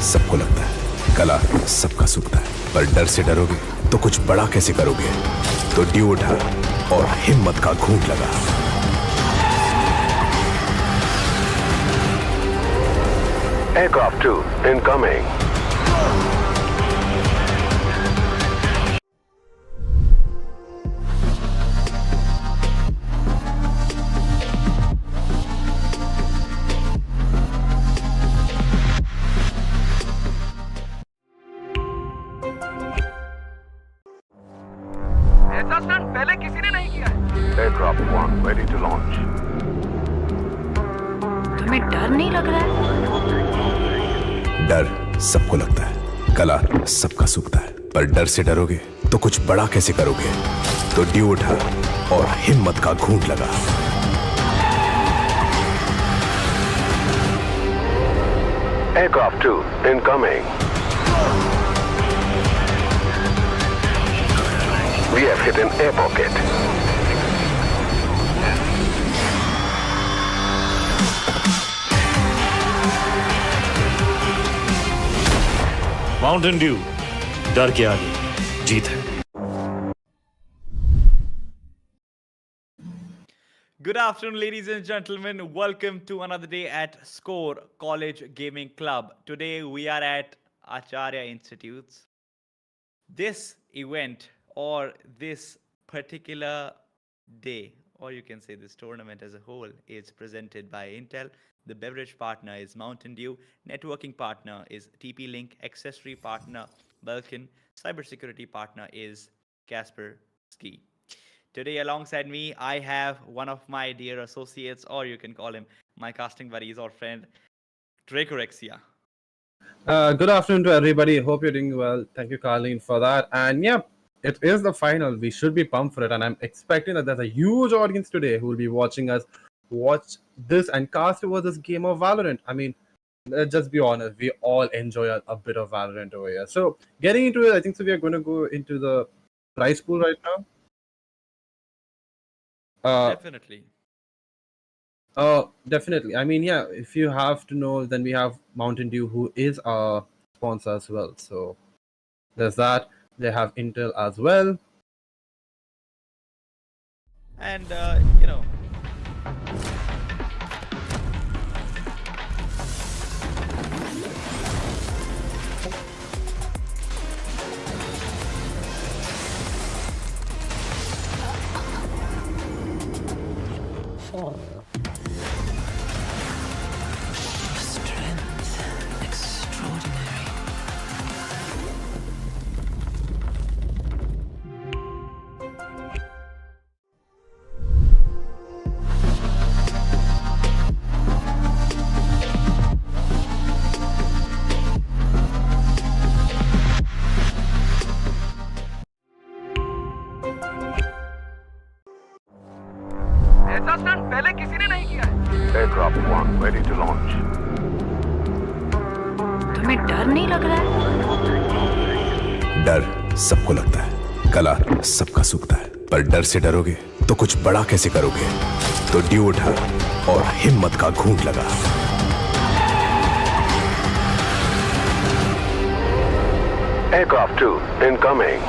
सबको लगता है, कला सबका सूखता है, पर डर से डरोगे तो कुछ बड़ा कैसे करोगे। तो ड्यू उठा और हिम्मत का घूंट लगा। Aircraft 2 incoming. ऐसा स्टंट पहले किसी ने नहीं किया है। Aircraft 1 ready to launch. तुम्हें डर नहीं लग रहा है? डर सबको लगता है, कला सबका सूखता है, पर डर से डरोगे तो कुछ बड़ा कैसे करोगे। तो ड्यू उठा और हिम्मत का घूंट लगा। Aircraft 2 incoming. We have hit an air pocket. Mountain Dew, डर के आगे जीत है। Good afternoon, ladies and gentlemen. Welcome to another day at SKOAR College Gaming Club. Today we are at Acharya Institutes. This event or this particular day, or you can say this tournament as a whole, is presented by Intel. The beverage partner is Mountain Dew. Networking partner is TP-Link. Accessory partner Belkin. Cybersecurity partner is Kaspersky. Today alongside me, I have one of my dear associates, or you can call him my casting buddies or friend, Dracorexia. Good afternoon to everybody. Hope you're doing well. Thank you, Carleen, for that. And yeah, it is the final. We should be pumped for it. And I'm expecting that there's a huge audience today who will be watching us watch this and cast over this game of Valorant. I mean, let's just be honest. We all enjoy a bit of Valorant over here. So getting into it, I think so we are going to go into the prize pool right now. Definitely. Definitely. I mean, yeah, if you have to know, then we have Mountain Dew, who is our sponsor as well. So there's that. They have Intel as well. And, you know, stunt पहले किसी ने नहीं किया है। Aircraft 1 ready to launch. तुम्हें डर नहीं लग रहा है? डर सबको लगता है, कला सबका सूखता है, पर डर से डरोगे तो कुछ बड़ा कैसे करोगे? तो ड्यू उठा और हिम्मत का घूंट लगा। Aircraft 2 incoming.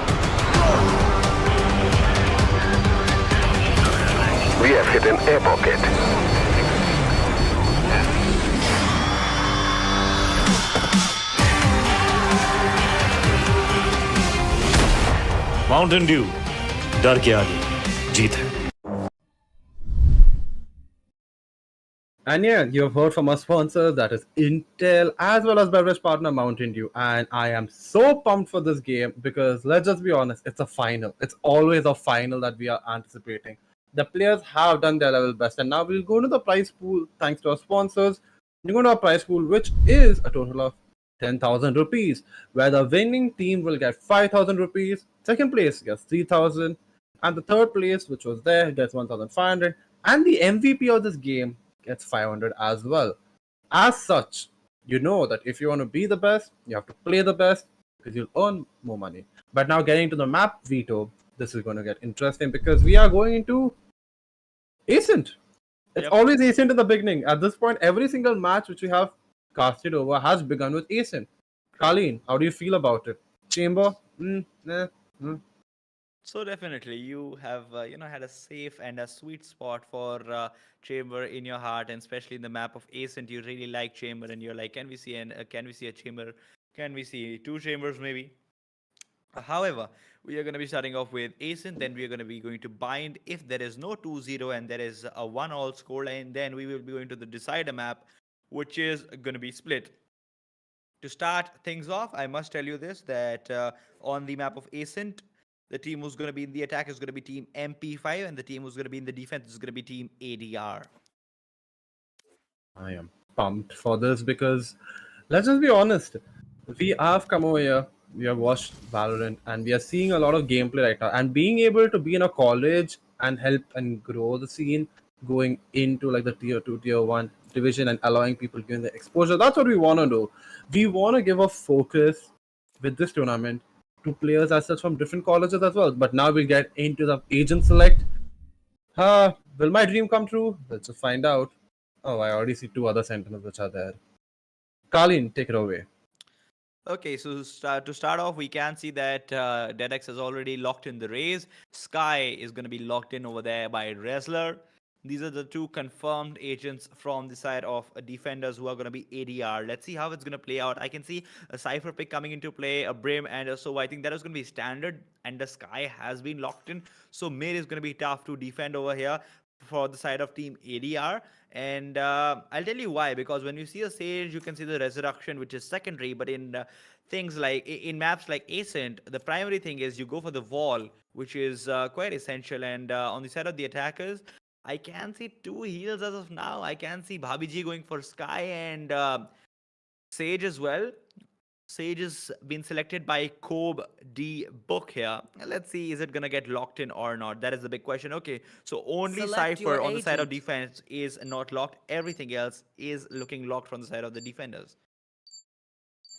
We have hit an air pocket. Mountain Dew, डर के आगे जीत है। And yeah, you have heard from our sponsors, that is Intel, as well as beverage partner Mountain Dew. And I am so pumped for this game because let's just be honest, it's a final. It's always a final that we are anticipating. The players have done their level best, and now we'll go to the prize pool thanks to our sponsors. We're going to our prize pool, which is a total of 10,000 rupees, where the winning team will get 5,000 rupees, second place gets 3,000, and the third place, which was there, gets 1,500, and the MVP of this game gets 500 as well. As such, you know that if you want to be the best, you have to play the best because you'll earn more money. But now getting to the map veto, this is going to get interesting because we are going into Ascent. It's Yep. always Ascent in the beginning. At this point, every single match which we have casted over has begun with Ascent. Colleen, how do you feel about it? Chamber? So definitely, you have had a safe and a sweet spot for Chamber in your heart, and especially in the map of Ascent, you really like Chamber, and you're like, can we see a Chamber? Can we see two Chambers maybe? However, we are going to be starting off with Ascent, then we are going to be going to Bind. If there is no 2-0 and there is a 1-all scoreline, then we will be going to the Decider map, which is going to be split. To start things off, I must tell you this, that on the map of Ascent, the team who's going to be in the attack is going to be team MP5, and the team who's going to be in the defense is going to be team ADR. I am pumped for this because let's just be honest. We have come over here, we have watched Valorant, and we are seeing a lot of gameplay right now. And being able to be in a college and help and grow the scene, going into like the tier 2, tier 1 division and allowing people to gain the exposure, that's what we want to do. We want to give a focus with this tournament to players as such from different colleges as well. But now we get into the agent select. Will my dream come true? Let's just find out. Oh, I already see two other sentinels which are there. Colleen, take it away. Okay, so to start off, we can see that Dedex has already locked in the raise. Sky is going to be locked in over there by Wrestler. These are the two confirmed agents from the side of defenders who are going to be ADR. Let's see how it's going to play out. I can see a Cypher pick coming into play, a Brim, and a So. I think that is going to be standard, and the Sky has been locked in. So mid is going to be tough to defend over here for the side of team ADR. And I'll tell you why, because when you see a Sage, you can see the Resurrection, which is secondary, but in things like in maps like Ascent, the primary thing is you go for the wall, which is quite essential. And on the side of the attackers, I can see two heals as of now. I can see Bhabiji going for Sky and Sage as well. Sage has been selected by Kobe D Book here. Let's see, is it gonna get locked in or not? That is the big question. Okay, so only Select Cypher your on the side of agent. defense is not locked. Everything else is looking locked from the side of the defenders.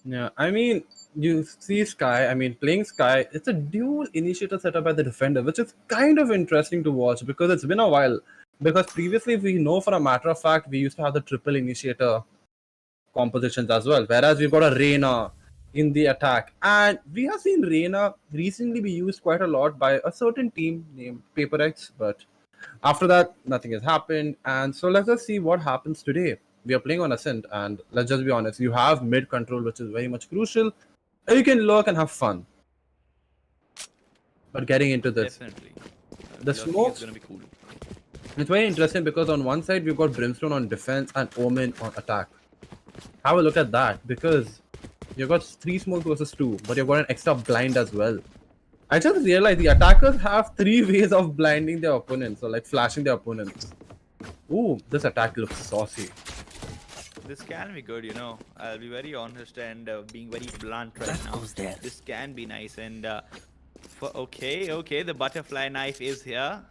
Yeah, I mean, you see Sky, playing Sky, it's a dual initiator setup by the defender, which is kind of interesting to watch because it's been a while. Because previously, we know for a matter of fact, we used to have the triple initiator compositions as well. Whereas we've got a Reyna in the attack. And we have seen Reyna recently be used quite a lot by a certain team named PaperX. But after that, nothing has happened. And so let's just see what happens today. We are playing on Ascent, and let's just be honest, you have mid control, which is very much crucial. You can lurk and have fun. But getting into this, Definitely. the Lurking smokes, is gonna be cool. it's very interesting because on one side we've got Brimstone on defense and Omen on attack. Have a look at that, because you've got 3 smoke versus 2, but you've got an extra blind as well. I just realized the attackers have 3 ways of blinding their opponents, or like flashing their opponents. Ooh, this attack looks saucy. This can be good, I'll be very honest and being very blunt right That now. goes there. This can be nice. And okay, the butterfly knife is here.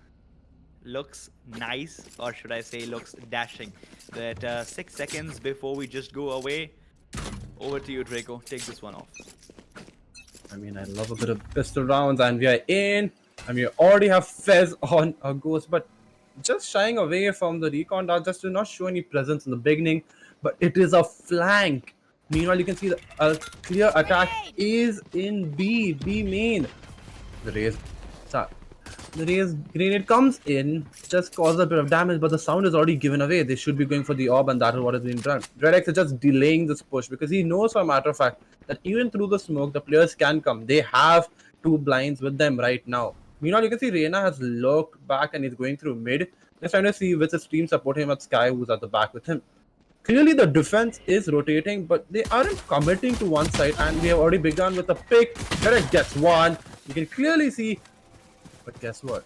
looks nice, or should I say looks dashing. But 6 seconds before we just go away, over to you, Draco. Take this one off. I mean, I love a bit of pistol rounds, and we are in. I mean, we already have Fez on a ghost, but just shying away from the recon dart just to not show any presence in the beginning. But it is a flank. Meanwhile, you can see the clear attack is in B main. The raise grenade comes in, just causes a bit of damage, but the sound is already given away. They should be going for the orb, and that is what has been done. Dreadx is just delaying this push because he knows, for a matter of fact, that even through the smoke, the players can come. They have 2 blinds with them right now. Meanwhile, you can see Reyna has looked back and he's going through mid. He's trying to see which team support him at Sky, who's at the back with him. Clearly, the defense is rotating, but they aren't committing to one side, and we have already begun with a pick. Dreadx gets one. You can clearly see. But guess what?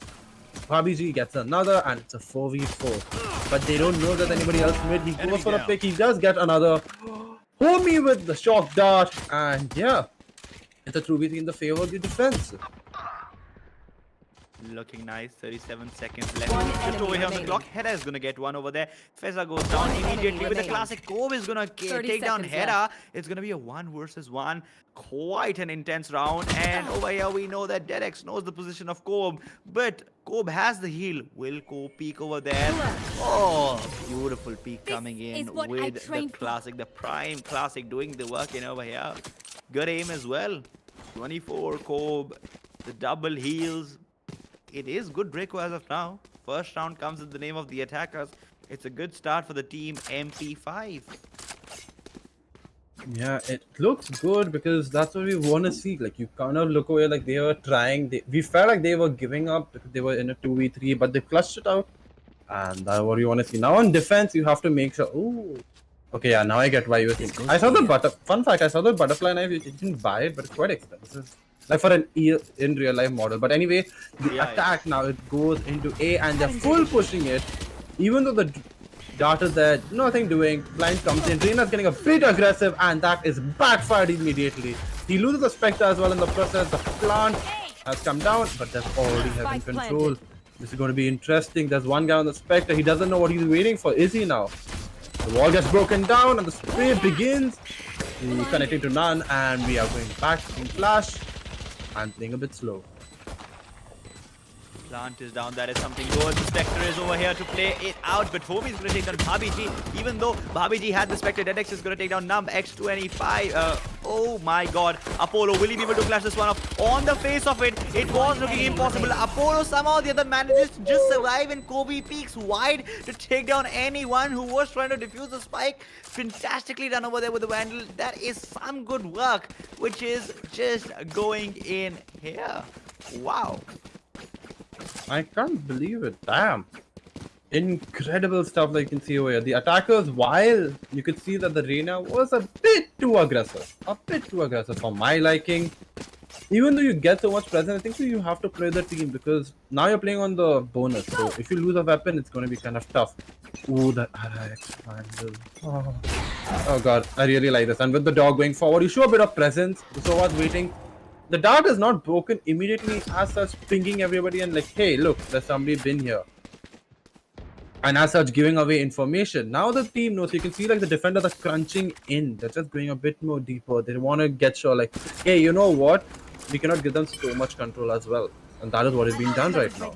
Bhabiji gets another, and it's a 4v4. But they don't know that anybody else mid. He goes for a pick. He does get another. Homie with the shock dart. And yeah, it's a 2v3 in the favor of the defense. Looking nice. 37 seconds left. Just over here on the clock. Hera is going to get one over there. Feza goes down immediately with the classic. Kobe is going to take down Hera. It's going to be a 1 versus 1. Quite an intense round. And over here we know that Derex knows the position of Kobe. But Kobe has the heal. Will Kobe peek over there? Oh, beautiful peek coming in with the classic. The prime classic doing the work in over here. Good aim as well. 24 Kobe. The double heals. It is good Draco as of now. First round comes in the name of the attackers. It's a good start for the team MP5. Yeah, it looks good because that's what we want to see. Like, you kind of look away like they were trying. We felt like they were giving up because they were in a 2v3, but they flushed it out. And that's what you want to see. Now on defense, you have to make sure. Oh, okay, yeah, now I get why you were thinking. I saw the fun fact, I saw the butterfly knife. You didn't buy it, but it's quite expensive. Like for an in real life model. But anyway, the attack now, it goes into A and they're full pushing it. Even though the dart is there, nothing doing. Blind comes in. Reyna's getting a bit aggressive and that is backfired immediately. He loses the Spectre as well in the process. The plant has come down, but that's already having control. This is going to be interesting. There's one guy on the Spectre. He doesn't know what he's waiting for. Is he now? The wall gets broken down and the spray begins. Connecting to none and we are going back in flash. And playing a bit slow. Plant is down. That is something good. The Spectre is over here to play it out. But Homie is going to take down Bhabiji. Even though Bhabiji had the Spectre, Dedex is going to take down Numb X25. Oh my god. Apollo, will he be able to clash this one off? On the face of it, it was looking impossible. Apollo somehow the other manages to just survive, and Kobe peeks wide to take down anyone who was trying to defuse the spike. Fantastically done over there with the Vandal. That is some good work, which is just going in here. Wow. I can't believe it. Damn. Incredible stuff like you can see over here. The attackers, while you could see that the Reyna was a bit too aggressive. A bit too aggressive for my liking. Even though you get so much presence, I think you have to play the team because now you're playing on the bonus. So if you lose a weapon, it's going to be kind of tough. Ooh, that RX handle. Oh god, I really like this. And with the dog going forward, you show a bit of presence. So what's waiting? The dart is not broken immediately as such, pinging everybody and like, hey, look, there's somebody been here. And as such, giving away information. Now the team knows. You can see like the defenders are crunching in. They're just going a bit more deeper. They want to get sure like, hey, you know what? We cannot give them so much control as well. And that is what is being done right now.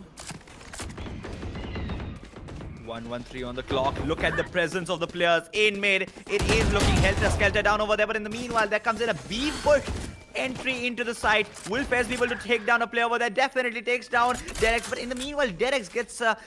1-1-3 on the clock. Look at the presence of the players in mid. It is looking helter-skelter down over there. But in the meanwhile, there comes in a B push. Entry into the site. Will Fez be able to take down a player over there? Definitely takes down Derex. But in the meanwhile, Derex gets a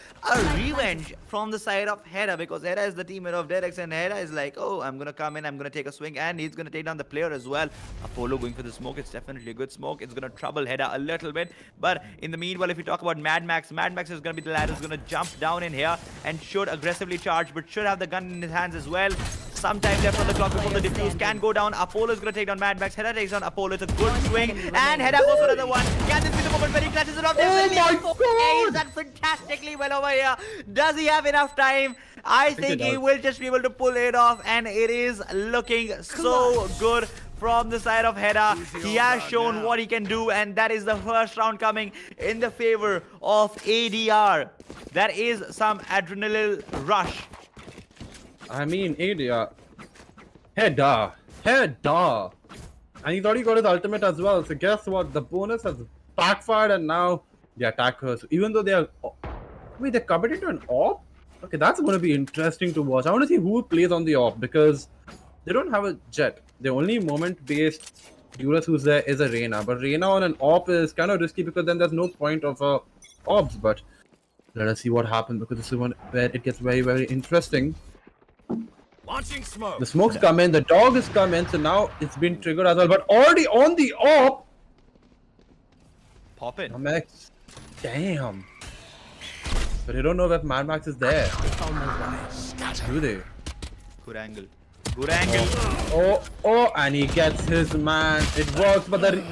revenge from the side of Hera, because Hera is the teammate of Derex, and Hera is like, oh, I'm gonna come in, I'm gonna take a swing, and he's gonna take down the player as well. Apollo going for the smoke. It's definitely a good smoke. It's gonna trouble Hera a little bit. But in the meanwhile, if you talk about Mad Max is gonna be the lad who's gonna jump down in here and should aggressively charge, but should have the gun in his hands as well. Some time left on the clock before the defuse can go down. Apollo is going to take down Mad Max. Hera takes down Apollo. It's a good swing. And Hera goes for another one. Can this be the moment where he clutches it off? Oh my god! He's done fantastically well over here. Does he have enough time? I think he will just be able to pull it off. And it is looking so good from the side of Hera. He has shown what he can do. And that is the first round coming in the favor of ADR. There is some adrenaline rush. I mean, Adia. Head-da. Head-da. And he thought he got his ultimate as well. So guess what? The bonus has backfired and now the attackers, even though they are... Wait, they're committed to an AWP? Okay, that's going to be interesting to watch. I want to see who plays on the AWP because they don't have a jet. The only moment-based duelist who's there is a Reyna. But Reyna on an AWP is kind of risky because then there's no point of AWPs. But let us see what happens because this is one where it gets very, very interesting. Launching smoke. The smoke's come in, the dog is come in, so now it's been triggered as well. But already on the AWP! Pop in. Max. Damn. But I don't know if Mad Max is there. Do they? Good angle. Good angle. Oh, and he gets his man. It works, but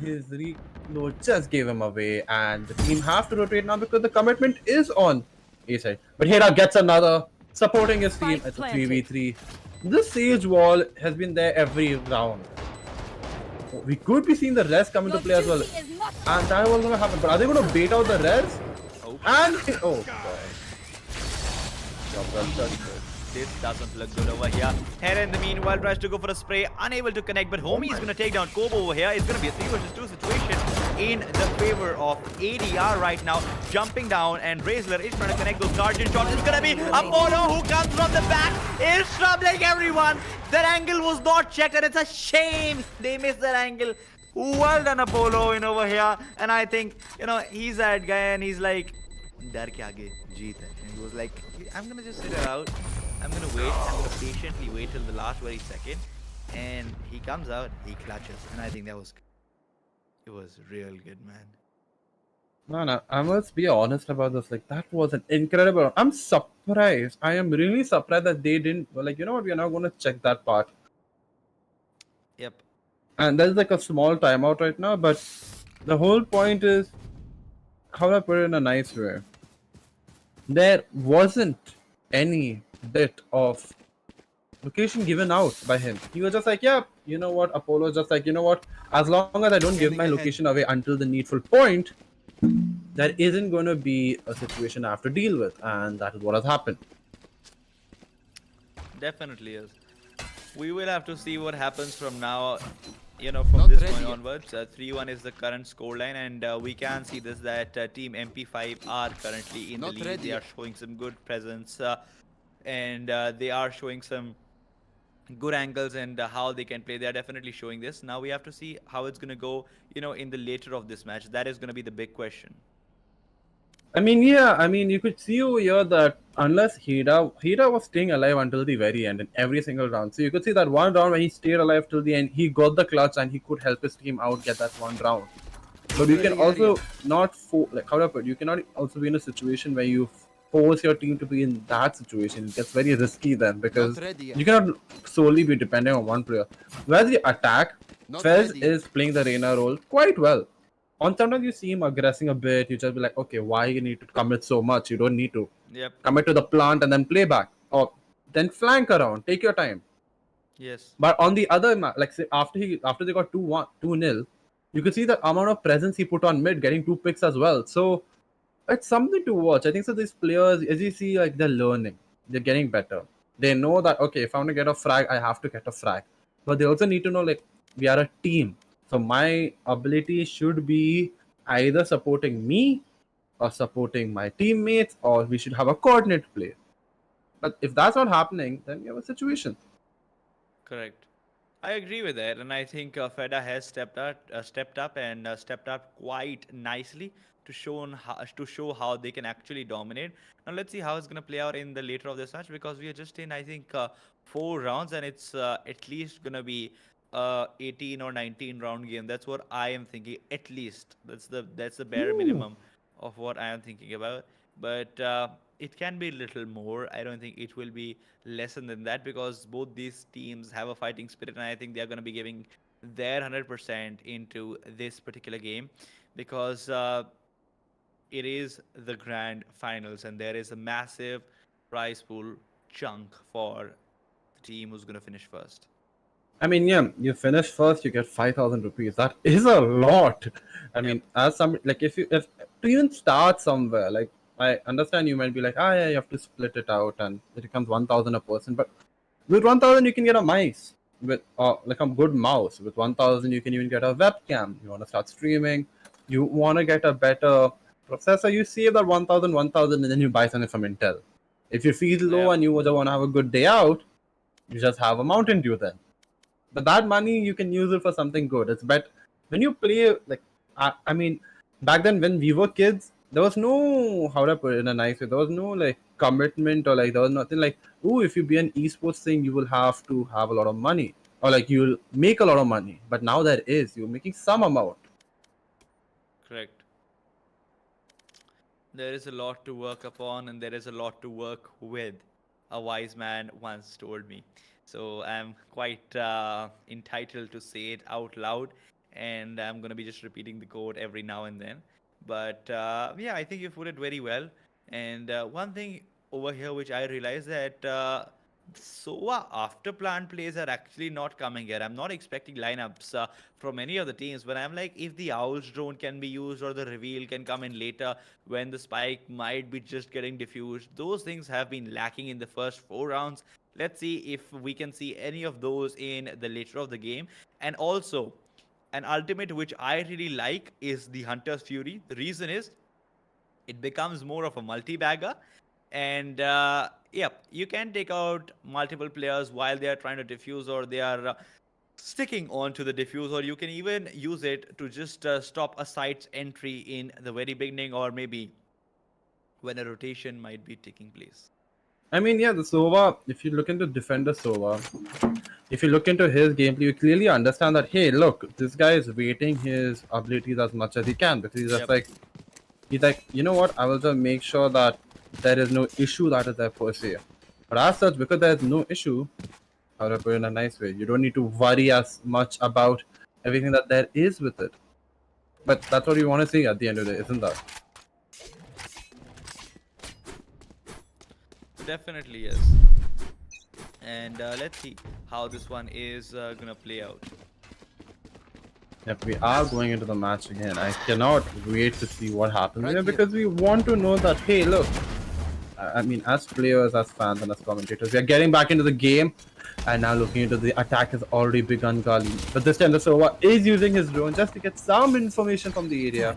his reload just gave him away. And the team have to rotate now because the commitment is on A side. But Hera gets another, supporting his team. It's a 3v3. This Sage wall has been there every round. We could be seeing the res come into play as well. And that was gonna happen. But are they gonna bait out the res? Oh. And oh boy. Job well done. This doesn't look good over here. Hera in the meanwhile tries to go for a spray, unable to connect, but Homie is going to take down Kobo over here. It's going to be a 3 versus 2 situation in the favor of ADR right now. Jumping down, and Razor is trying to connect those guardian shots. It's going to be Apollo who comes from the back, is troubling everyone. That angle was not checked, and it's a shame they missed that angle. Well done, Apollo, in over here. And I think, he's that guy, and he's like, Dar ke aage jeet hai. And he was like, I'm going to just sit it out. I'm gonna wait. I'm gonna patiently wait till the last very second, and he comes out. He clutches, and I think it was real good, man. No, I must be honest about this. Like, that was an incredible. I'm surprised. I am really surprised that they didn't. Like, you know what? We are not gonna check that part. Yep. And there's like a small timeout right now, but the whole point is, how do I put it in a nice way? There wasn't any bit of location given out by him. He was just like, yeah, you know what? Apollo is just like, you know what? As long as I don't give my location away until the needful point, there isn't going to be a situation I have to deal with. And that is what has happened. Definitely is. We will have to see what happens from now. From this point onwards. 3-1 is the current scoreline, and we can see this that Team MP5 are currently in the lead. They are showing some good presence, and they are showing some good angles and how they can play. They are definitely showing this. Now we have to see how it's going to go, in the later of this match. That is going to be the big question. I mean, yeah, you could see over here that unless Heda was staying alive until the very end in every single round. So you could see that one round when he stayed alive till the end, he got the clutch and he could help his team out get that one round. But you can also not, you cannot also be in a situation where you force your team to be in that situation. It gets very risky then because you cannot solely be depending on one player. Whereas the attack, Fez is playing the Reyna role quite well. On sometimes you see him aggressing a bit, you just be like, okay, why you need to commit so much? You don't need to. Yep. Commit to the plant and then play back. Or then flank around. Take your time. Yes. But on the other, like say after they got 2-0, you could see the amount of presence he put on mid, getting 2 picks as well. So it's something to watch. I think so these players, as you see, like they're learning. They're getting better. They know that, okay, if I want to get a frag, I have to get a frag. But they also need to know, like, we are a team. So my ability should be either supporting me or supporting my teammates, or we should have a coordinate play. But if that's not happening, then we have a situation. Correct. I agree with that, and I think Feda has stepped up quite nicely to show how they can actually dominate. Now let's see how it's going to play out in the later of this match, because we are just in, I think, 4 rounds, and it's at least going to be 18 or 19 round game. That's what I am thinking. At least that's the bare minimum of what I am thinking about. But it can be a little more. I don't think it will be less than that, because both these teams have a fighting spirit, and I think they're going to be giving their 100% into this particular game, because it is the grand finals, and there is a massive prize pool chunk for the team who's going to finish first. I mean, yeah, you finish first, you get 5,000 rupees. That is a lot. I mean, as some like if to even start somewhere, like I understand you might be like, yeah, you have to split it out and it becomes 1,000 a person. But with 1,000, you can get a mice with like a good mouse. With 1,000, you can even get a webcam. You want to start streaming, you want to get a better processor. You save that 1,000, and then you buy something from Intel. If you feel low and you just want to have a good day out, you just have a Mountain Dew then. But that money you can use it for something good. It's better when you play like I mean, back then when we were kids, there was no, how do I put it in a nice way, there was no like commitment, or like there was nothing like, oh, if you be an esports thing, you will have to have a lot of money, or like you'll make a lot of money. But now there is, you're making some amount. Correct. There is a lot to work upon, and there is a lot to work with, a wise man once told me. So I'm quite entitled to say it out loud, and I'm going to be just repeating the quote every now and then. But yeah, I think you put it very well. And one thing over here which I realized that SOA after plant plays are actually not coming here. I'm not expecting lineups from any of the teams, but I'm like, if the Owl's drone can be used or the reveal can come in later when the spike might be just getting diffused, those things have been lacking in the first 4 rounds. Let's see if we can see any of those in the later of the game. And also, an ultimate which I really like is the Hunter's Fury. The reason is it becomes more of a multi-bagger. And yeah, you can take out multiple players while they are trying to defuse, or they are sticking on to the defuse, or you can even use it to just stop a site's entry in the very beginning, or maybe when a rotation might be taking place. I mean, yeah, the Sova, if you look into Defender Sova, if you look into his gameplay, you clearly understand that, hey, look, this guy is waiting his abilities as much as he can, because he's just like, he's like, you know what, I will just make sure that there is no issue that is there per se. But as such, because there is no issue, how to put it in a nice way, you don't need to worry as much about everything that there is with it. But that's what you want to see at the end of the day, isn't that? Definitely yes. And let's see how this one is gonna play out. Yep, we are going into the match again. I cannot wait to see what happens here, because we want to know that, hey, look, I mean, as players, as fans, and as commentators, we are getting back into the game, and now looking into the attack has already begun, Kali. But this time the Sova is using his drone just to get some information from the area,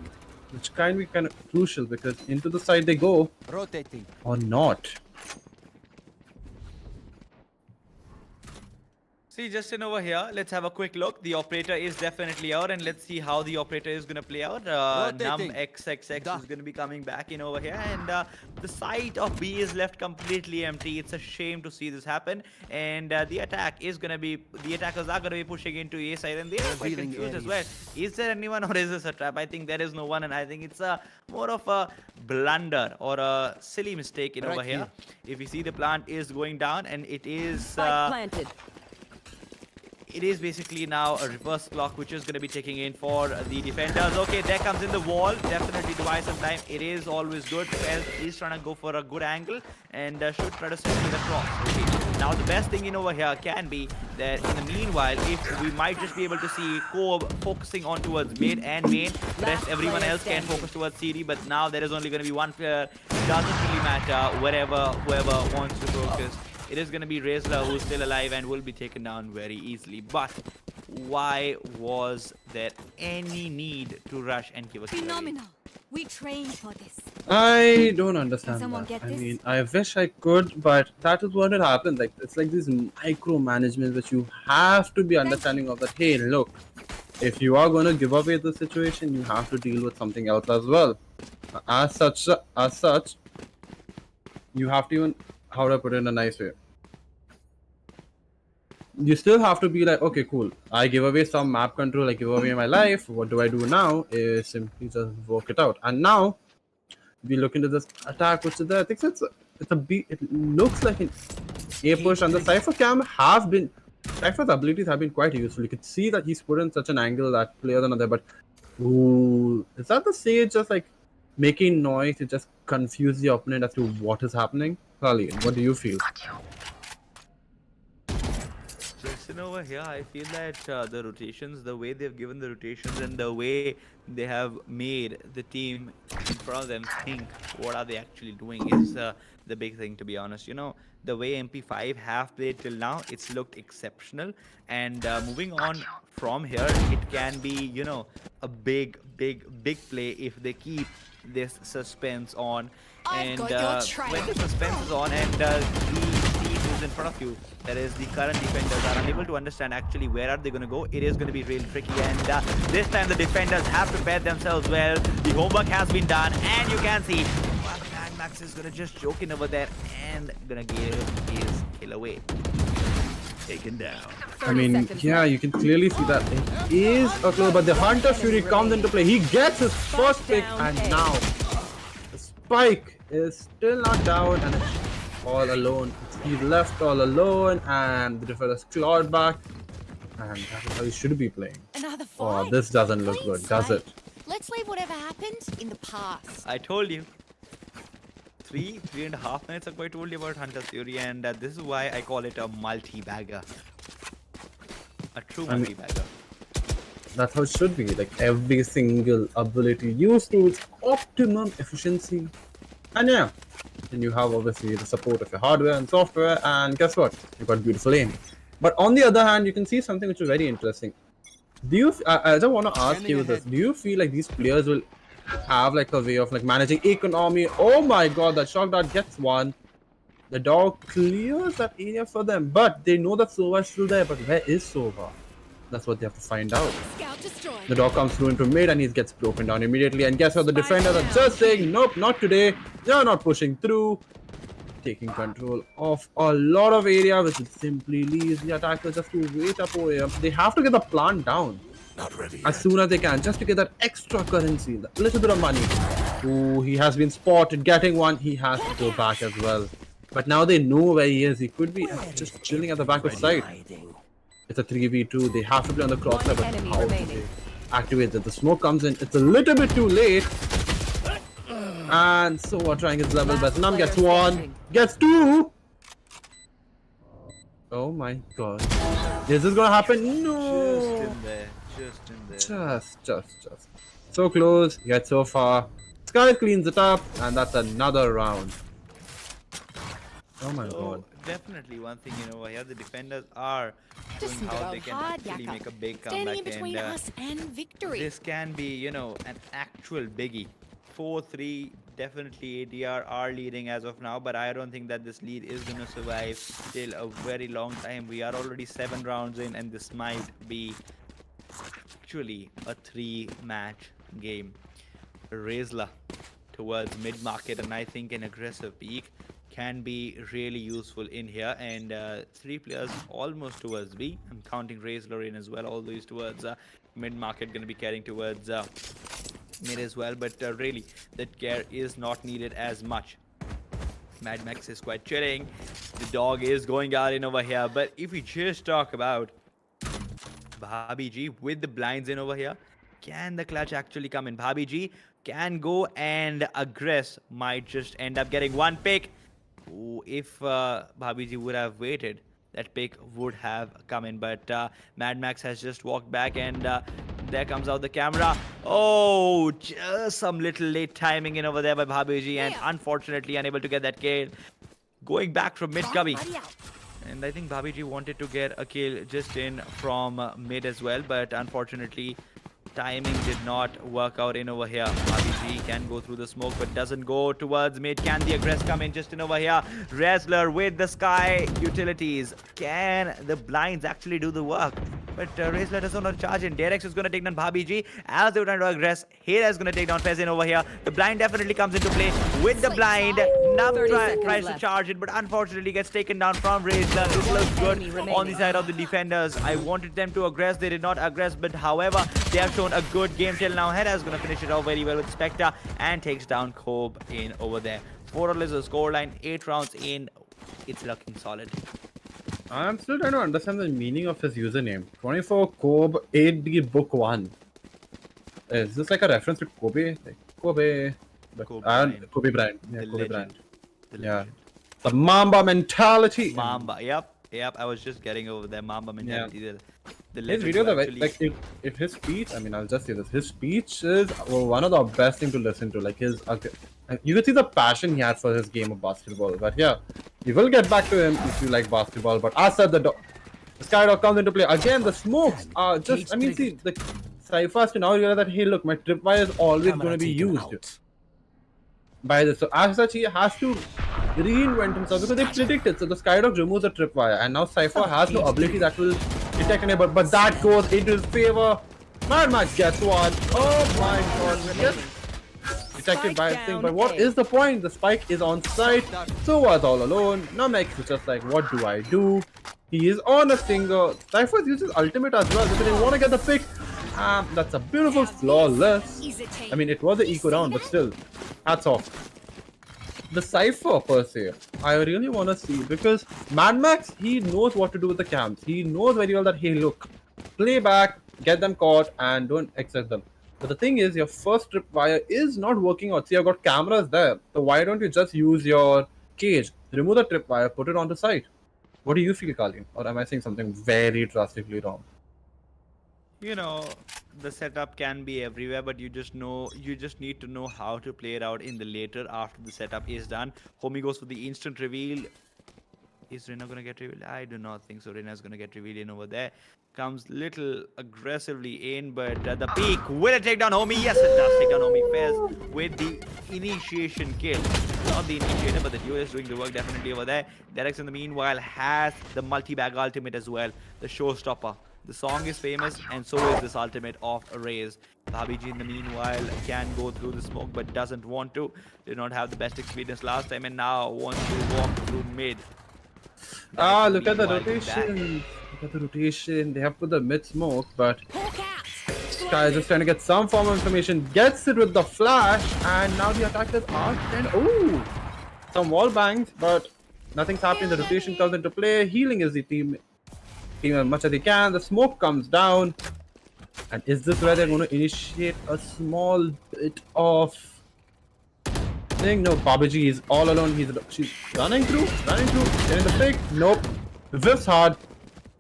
which can be kind of crucial, because into the side they go, Rotating. or not. See, Justin over here, let's have a quick look. The operator is definitely out, and let's see how the operator is going to play out. Num XXX is going to be coming back in over here, and the site of B is left completely empty. It's a shame to see this happen, and the attackers are going to be pushing into A side, and they are quite confused as well. Is there anyone, or is this a trap? I think there is no one, and I think it's more of a blunder or a silly mistake in over here. If you see, the plant is going down, and it is planted. It is basically now a reverse clock, which is going to be taking in for the defenders. Okay, there comes in the wall. Definitely to buy some time. It is always good. Fez is trying to go for a good angle and should try to send it across. Okay, now the best thing in over here can be that in the meanwhile, if we might just be able to see Coab focusing on towards mid and main, rest everyone else can focus towards CD, but now there is only going to be one player. It doesn't really matter whoever wants to focus. It is going to be Raisler who's still alive and will be taken down very easily. But why was there any need to rush and give a kill away? Phenomenal. We trained for this. I don't understand someone that. get I this? mean, I wish I could, but that is what had happened. Like, it's like this micromanagement which you have to be understanding of that. Hey, look, if you are going to give away the situation, you have to deal with something else as well. As such, you have to even, how do I put it in a nice way? You still have to be like, okay, cool. I give away some map control, I give away my life. What do I do now is simply just work it out. And now we look into this attack, which is there. I think it's a B. It looks like an A push, and the Cypher cam have been. Cypher's abilities have been quite useful. You can see that he's put in such an angle that players are not there. But ooh, is that the Sage just like making noise to just confuse the opponent as to what is happening? Kali, what do you feel? in over here, I feel that the rotations, the way they've given the rotations and the way they have made the team in front of them think what are they actually doing is the big thing, to be honest. You know, the way MP5 have played till now, it's looked exceptional. And moving on from here, it can be, you know, a big play if they keep this suspense on. I've And got your when the trail. suspense is on and the team who's in front of you, that is the current defenders, are unable to understand actually where are they going to go, it is going to be really tricky. And this time the defenders have prepared themselves well. The homework has been done, and you can see Max is going to just joke in over there and going to give his kill away. Taken down. I mean, yeah, you can clearly see that it is a clue, but the Hunter Fury comes into play. He gets his first pick, and now the spike is still not down, and it's all alone. He's left all alone, and the defender's clawed back, and that is how he should be playing. Another fight. Oh, this doesn't look Clean good, does slate. it? Let's leave whatever happened in the past. I told you. 3.5 minutes ago I told you about Hunter Fury, and this is why I call it a multi-bagger. A true I mean- multi-bagger. That's how it should be. Like every single ability used to its optimum efficiency. And yeah, then you have obviously the support of your hardware and software, and guess what? You've got beautiful aim. But on the other hand, you can see something which is very interesting. Do you? I just want to ask you this. Do you feel like these players will have like a way of like managing economy? Oh my God, that shock dart gets one. The dog clears that area for them, but they know that Sova is still there. But where is Sova? That's what they have to find out. Scout destroyed. The dog comes through into mid and he gets broken down immediately. And guess what? The defenders are just saying, nope, not today. They're not pushing through. Taking control of a lot of area, which simply leaves the attackers just to wait up over here. They have to get the plant down as soon as they can, just to get that extra currency, that little bit of money. Ooh, he has been spotted getting one. He has to go back as well. But now they know where he is. He could be just chilling at the back of the site. It's a 3v2. They have to play on the crosshair, but enemy how do remaining. they activate it? The smoke comes in. It's a little bit too late. And so we're trying his level best. Nam gets one. Gets two. Oh my God. Is this gonna happen? Just No. in there. Just in there. Just. So close, yet so far. Sky cleans it up, and that's another round. Oh my So God. definitely one thing, you know, here the defenders are Just showing some how good they old can hard actually yakka. make a big Standing in comeback, between and us and victory. this can be, you know, an actual biggie. 4-3, definitely ADR are leading as of now, but I don't think that this lead is going to survive till a very long time. We are already 7 rounds in, and this might be actually a 3-match game. Rezla towards mid-market, and I think an aggressive peak can be really useful in here. And 3 players almost towards B. I'm counting Rezla in as well, all these towards mid-market, going to be carrying towards mid as well, but really that care is not needed as much. Mad Max is quite chilling. The dog is going out in over here, but if we just talk about Bhabhi G with the blinds in over here, can the clutch actually come in? Bhabhi G can go and aggress, might just end up getting one pick. Ooh, if Bhabhi G would have waited, that pick would have come in, but Mad Max has just walked back, and there comes out the camera. Oh, just some little late timing in over there by Bhabhi G, and unfortunately unable to get that kill. Going back from mid cubby. And I think Bhabhi G wanted to get a kill just in from mid as well, but unfortunately timing did not work out in over here. Bhabhi G can go through the smoke, but doesn't go towards mid. Can the aggress come in just in over here? Wrestler with the sky utilities. Can the blinds actually do the work? But Wrestler doesn't want to charge in. Derex is going to take down Bhabhi G as they were trying to aggress. Hera is going to take down Fez in over here. The blind definitely comes into play with the blind. Nub 30 tries seconds to left. charge it, but unfortunately gets taken down from Wrestler. This looks good enemy on the remaining. side of the defenders. I wanted them to aggress. They did not aggress, but however, they have shown a good game till now. Hera is going to finish it off very well with Spectre and takes down Kobe in over there. 4-all is the scoreline. 8 rounds in. It's looking solid. I'm still trying to understand the meaning of his username. 24 Kobe 8D Book 1. Is this like a reference to Kobe? Like Kobe. But Kobe Bryant. Kobe Bryant. Yeah, The Kobe legend. Bryant. The Yeah. legend. The Mamba mentality. Mamba, yep. Yep, I was just getting over there. Mamba mentality. The His legend videos who are very, actually- like if his speech. I mean, I'll just say this: his speech is one of the best thing to listen to. Like you could see the passion he had for his game of basketball. But yeah, we will get back to him if you like basketball. But as said, the Skydog comes into play again. The smokes are just. I mean, see the Cypher has to now realize that hey, look, my tripwire is always going to be used by this. So as such, he has to reinvent himself because they predicted. So the Skydog removes the tripwire, and now Cypher has no ability that will detect an but that goes into his favor. Mad Max, guess what? Oh my god, yes. Detected by a thing, but what is the point? The spike is on site, so was all alone. Namex is just like, what do I do? He is on a stinger. Cypher uses ultimate as well because they want to get the pick. That's a beautiful flawless. I mean, it was an eco round, but still, hats off. The Cypher per se, I really want to see because Mad Max, he knows what to do with the camps. He knows very well that hey, look, play back, get them caught, and don't accept them. But the thing is, your first tripwire is not working out. See, I've got cameras there, so why don't you just use your cage, remove the tripwire, put it onto site? What do you feel, Colleen? Or am I saying something very drastically wrong? You know, the setup can be everywhere, but you just need to know how to play it out in the later after the setup is done. Homie goes for the instant reveal. Is Reyna gonna get revealed? I do not think so. Reyna's gonna get revealed in over there. Comes little aggressively in, but the peak, will it take down Homie? Yes, it does take down Homie. Fairs with the initiation kill. Not the initiator, but the duo is doing the work definitely over there. Derek's in the meanwhile has the multi-bag ultimate as well. The showstopper. The song is famous, and so is this ultimate of Raze. Bhabiji in the meanwhile can go through the smoke, but doesn't want to. Did not have the best experience last time, and now wants to walk through mid. Look at the rotation. Look at the rotation. They have put the mid smoke, but Sky is just trying to get some form of information. Gets it with the flash, and now the attackers are then. Oh, some wall bangs, but nothing's happening. The rotation comes into play. Healing is the team as much as they can. The smoke comes down, and is this where they're going to initiate a small bit of thing? No, Babaji is all alone. She's running through, getting the pick. Nope, whiffs hard,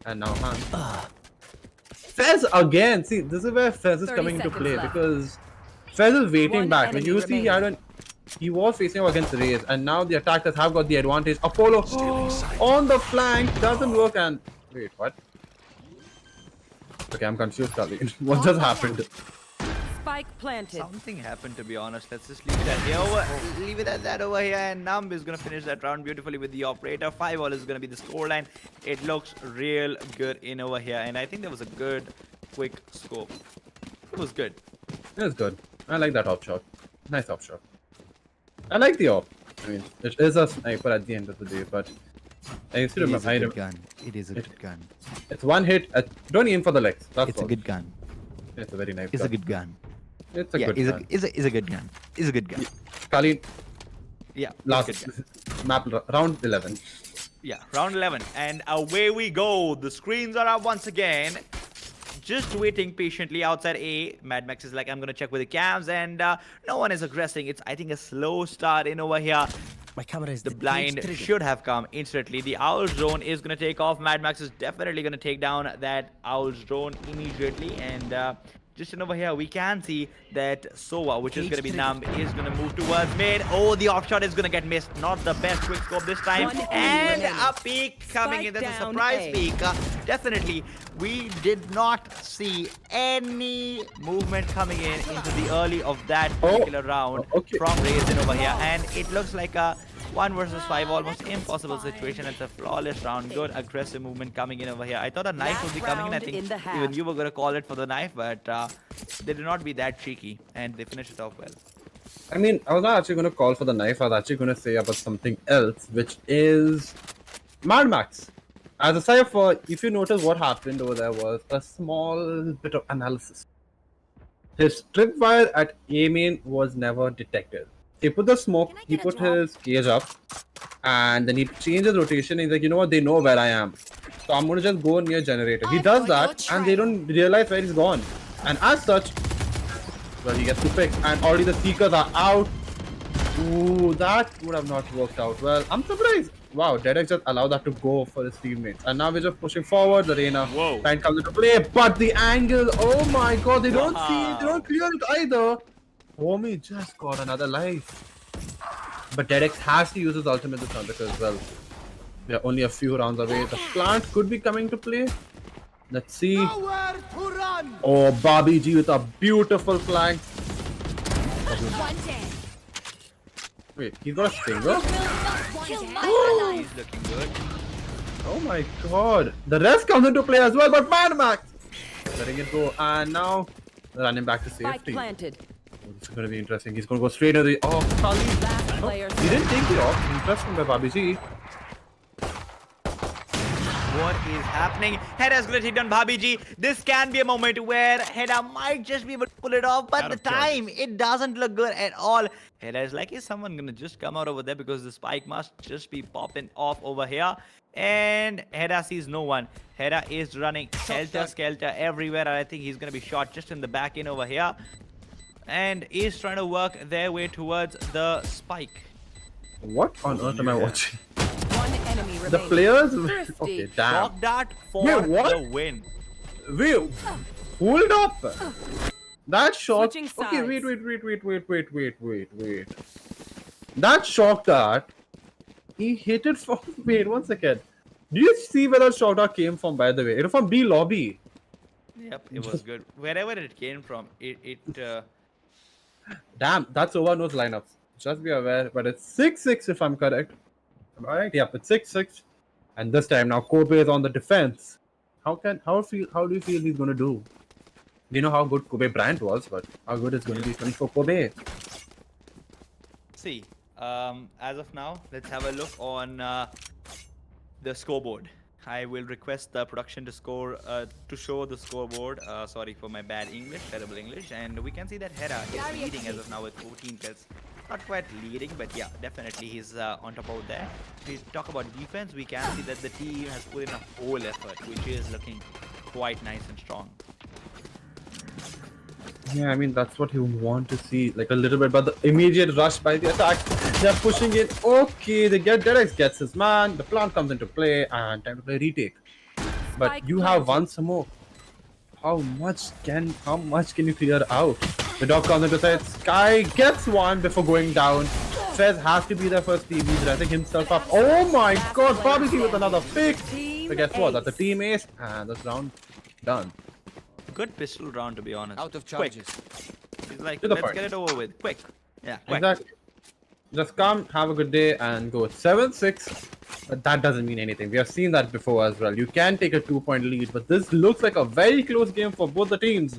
and now Fez again. See, this is where Fez is coming into play because Fez is waiting back. When you see, he was facing off against Raze, and now the attackers have got the advantage. Apollo on the flank doesn't work, and wait, what? Okay, I'm confused, Colleen. What just happened? Spike planted. Something happened, to be honest. Let's just leave it at here. Leave it at that over here, and Numb is gonna finish that round beautifully with the operator. 5-all is gonna be the scoreline. It looks real good in over here, and I think there was a good, quick scope. It was good. It was good. I like that op shot. Nice op shot. I like the op. I mean, it is a sniper at the end of the day, but I used to remember. It is a good gun. It is a good gun. It's one hit. Don't aim for the legs. That's It's all. a good gun. It's a very nice It's gun. a good gun. It's a Yeah, good gun. is a good gun. Is a good gun. Colleen, Yeah, last good gun. map round 11. Yeah, round 11, and away we go. The screens are up once again. Just waiting patiently outside A. Mad Max is like, I'm gonna check with the cams, and no one is aggressing. It's, I think, a slow start in over here. My camera is The blind should have come instantly. The Owl drone is gonna take off. Mad Max is definitely gonna take down that Owl drone immediately, and just in over here, we can see that Sova, which is going to be Numb, is going to move towards mid. Oh, the offshot is going to get missed. Not the best quick scope this time. And a peek coming in. That's a surprise peek. Definitely, we did not see any movement coming in into the early of that particular round from Raisin over here. And it looks like a 1 versus 5, almost impossible situation. It's a flawless round. Good aggressive movement coming in over here. I thought a knife would be coming in. I think even you were going to call it for the knife, but they did not be that cheeky, and they finished it off well. I mean, I was not actually going to call for the knife. I was actually going to say about something else, which is Mad Max. As a cypher, if you notice what happened over there was a small bit of analysis. His tripwire at A main was never detected. He put the smoke, he put his cage up, and then he changed his rotation. He's like, you know what, they know where I am. So I'm going to just go near generator. He does that, and they don't realize where he's gone. And as such, well, he gets to pick, and already the seekers are out. Ooh, that would have not worked out well. I'm surprised. wow, Derek just allowed that to go for his teammates. And now we're just pushing forward. The Reina Whoa. line comes into play, but the angle, oh my god, they don't see it, they Wow. don't clear it either. Homie just got another life. But Derek has to use his ultimate this round because, well, we are only a few rounds away. The plant could be coming to play. Let's see. Oh, Bobby G with a beautiful flank. One down. Wait, he's got a stinger? Kill my He's looking good. Oh my god. The rest comes into play as well, but Mad Max letting it go. And now running back to Spike safety. planted. Oh, this is going to be interesting. He's going to go straight into the off. Last Oh, player. he didn't take the off. Interesting by Bobby G. What is happening? Heda's gonna take down Bhabhi Ji. This can be a moment where Heda might just be able to pull it off, but the time, it doesn't look good at all. Heda is like, is someone gonna just come out over there because the spike must just be popping off over here? And Heda sees no one. Heda is running helter-skelter everywhere, and I think he's gonna be shot just in the back end over here. And is trying to work their way towards the spike. What on earth am I watching? One enemy The remaining. players. Thrifty. Okay, damn. Shock dart for Wait, what? the win. Wait, hold up. That shot. Switching Okay, sides. wait. That shock dart. He hit it from. Wait, 1 second. Do you see where that shock dart came from? By the way, it was from B lobby. Yep, it was good. Wherever it came from, Damn, that's over those lineups. Just be aware, but it's 6-6 if I'm correct. Am I right? Yep, it's 6-6. And this time now Kobe is on the defense. How do you feel he's gonna do? We know how good Kobe Bryant was, but how good is going to be for Kobe? See, as of now, let's have a look on the scoreboard. I will request the production to show the scoreboard. Sorry for my bad English, terrible English. And we can see that Hera is leading as of now with 14 kills. Not quite leading, but yeah, definitely he's on top out there. If we talk about defense, we can see that the team has put in a whole effort, which is looking quite nice and strong. Yeah, I mean, that's what you want to see, like a little bit, but the immediate rush by the attack, they're pushing it. Okay, they get Derek gets his man, the plant comes into play, and time to play retake. But Spike you have planted. one smoke. How much can you clear out? The dog comes into sight. Sky gets one before going down. Fez has to be there first team. He's raising himself up. Oh my god, Bobby with another pick. Team So guess what? That's the ace. team ace, and this round done. Good pistol round, to be honest. Out of Quick. charges. He's like, To the let's point. get it over with. Quick. Yeah, quick. Exactly. Just come, have a good day, and go 7-6. But that doesn't mean anything. We have seen that before as well. You can take a 2-point lead, but this looks like a very close game for both the teams.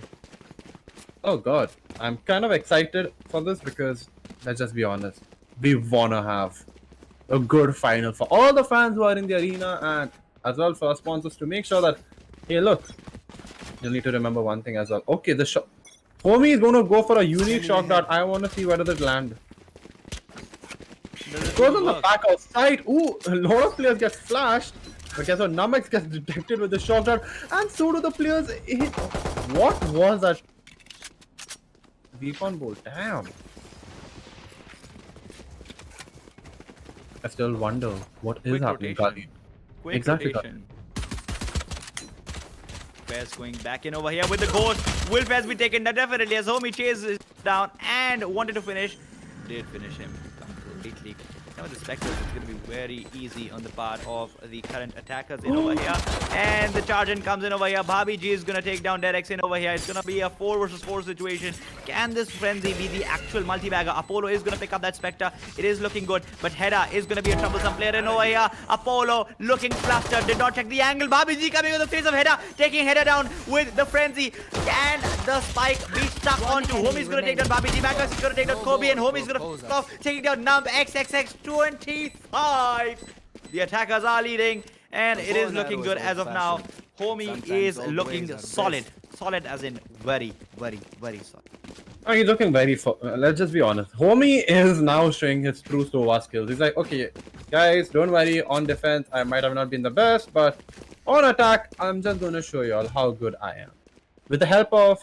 Oh god, I'm kind of excited for this because, let's just be honest, we wanna have a good final for all the fans who are in the arena, and as well for our sponsors to make sure that, hey look, you'll need to remember one thing as well. Okay, the shot. Homie is gonna go for a unique shot dart. I wanna see where does it land. Does it Goes on the work? back outside. Ooh, a lot of players get flashed. But guess what? Namex gets detected with the shot dart, and so do the players. What was that? Beacon bolt. Damn. I still wonder what is Quick happening. rotation. Kali. Quick Exactly. rotation. Fez going back in over here with the ghost. Will Fez be taken down? Definitely, as Homie chases down and wanted to finish. Did finish him completely. Now with the Spectres, it's going to be very easy on the part of the current attackers in over here. And the charge in comes in over here. Bhabhi Ji is going to take down Derek's in over here. It's going to be a 4 versus 4 situation. Can this frenzy be the actual multi-bagger? Apollo is going to pick up that Spectre. It is looking good. But Heda is going to be a troublesome player in over here. Apollo looking flustered. Did not check the angle. Bhabhi Ji coming on the face of Heda. Taking Heda down with the frenzy. Can the spike be stuck onto? Homie's going to take down Bhabhi Ji. Magnus is going to take down Kobe. And Homie's going to pick off. Taking down Numb XXX 25. The attackers are leading. And it is looking good as of now. Homie is looking solid. Solid as in very, very, very solid. Oh, he's looking very. Let's just be honest. Homie is now showing his true Sova skills. He's like, okay, guys, don't worry. On defense, I might have not been the best, but on attack, I'm just gonna show you all how good I am. With the help of,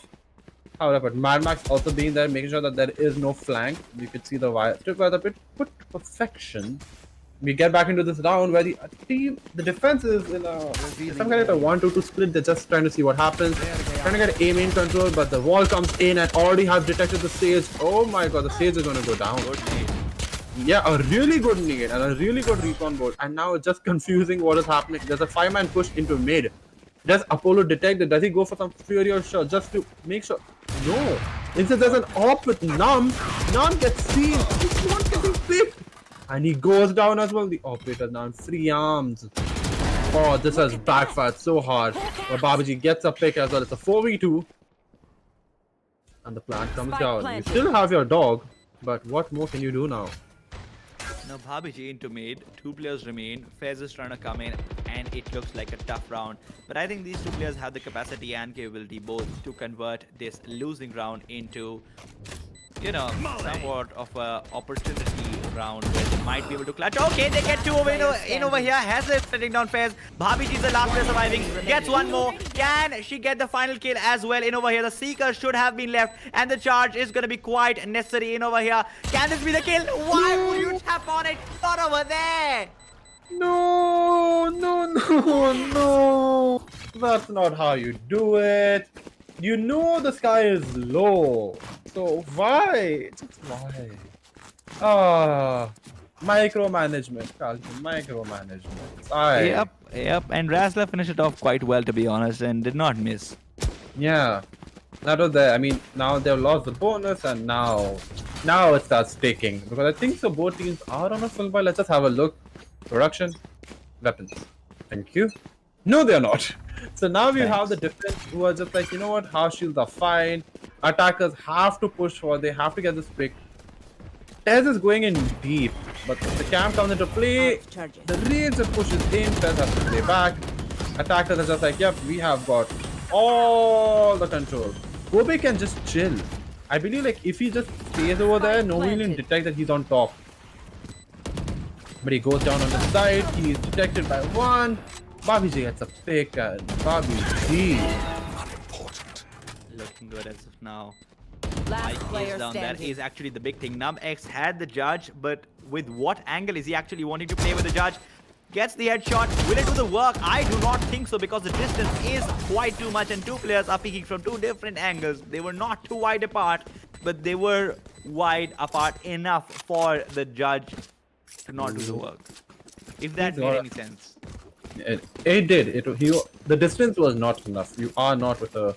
how do I put, Mad Max also being there, making sure that there is no flank. You could see the wire strip by the bit, put perfection. we get back into this round where the team, the defense is in some kind of a 1-2-2 split. They're just trying to see what happens, trying to get aim in control, but the wall comes in and already have detected the stage. Oh my god, the stage is going to go down. Yeah, a really good nade and a really good recon bolt, and now it's just confusing what is happening. There's a 5-man push into mid. Does Apollo detect it? Does he go for some furious shot just to make sure? No. Instead, there's an op with Numb. Numb gets seen. He's not getting picked. And he goes down as well. The operator down. Free arms. Oh, this has backfired so hard. But Babaji gets a pick as well. It's a 4v2. And the plant comes Spike down. planted. You still have your dog. But what more can you do now? Now Bhabiji into mid, 2 players remain. Fez is trying to come in and it looks like a tough round. But I think these 2 players have the capacity and capability both to convert this losing round into, you know, somewhat of a opportunity round where they might be able to clutch. Okay, they get 2 in over here. Has it setting down Fez. Bhabiji is the last player surviving. Gets 1 more. Can she get the final kill as well in over here? The Seeker should have been left and the charge is going to be quite necessary in over here. Can this be the kill? Why would you tap on it? Not over there. No, no, no, no. That's not how you do it. You know the sky is low. So why? Just why? Micromanagement, Carlton, micromanagement. Yep. And Razzler finished it off quite well, to be honest, and did not miss. Yeah. That was there. I mean, now they've lost the bonus, and now it starts ticking. Because I think so both teams are on a full buy. Let's just have a look. Production, weapons. Thank you. No, they're not. So now we have the defense who are just like, you know what, half shields are fine. Attackers have to push forward, they have to get this pick. Tez is going in deep, but the camp comes into play. The rage that pushes in, Tez has to play back. Attackers are just like, yep, we have got all the control. Kobe can just chill. I believe like if he just stays over there, no one will even detect that he's on top. But he goes down on the side, he is detected by 1. Babiji gets a pick and Babiji. Looking good as of now. Last player Down. That standing. is actually the big thing. NumX had the judge, but with what angle is he actually wanting to play with the judge? Gets the headshot. Will it do the work? I do not think so because the distance is quite too much and 2 players are peeking from 2 different angles. They were not too wide apart, but they were wide apart enough for the judge to not do the work. If that made any sense. It did. The distance was not enough. You are not with a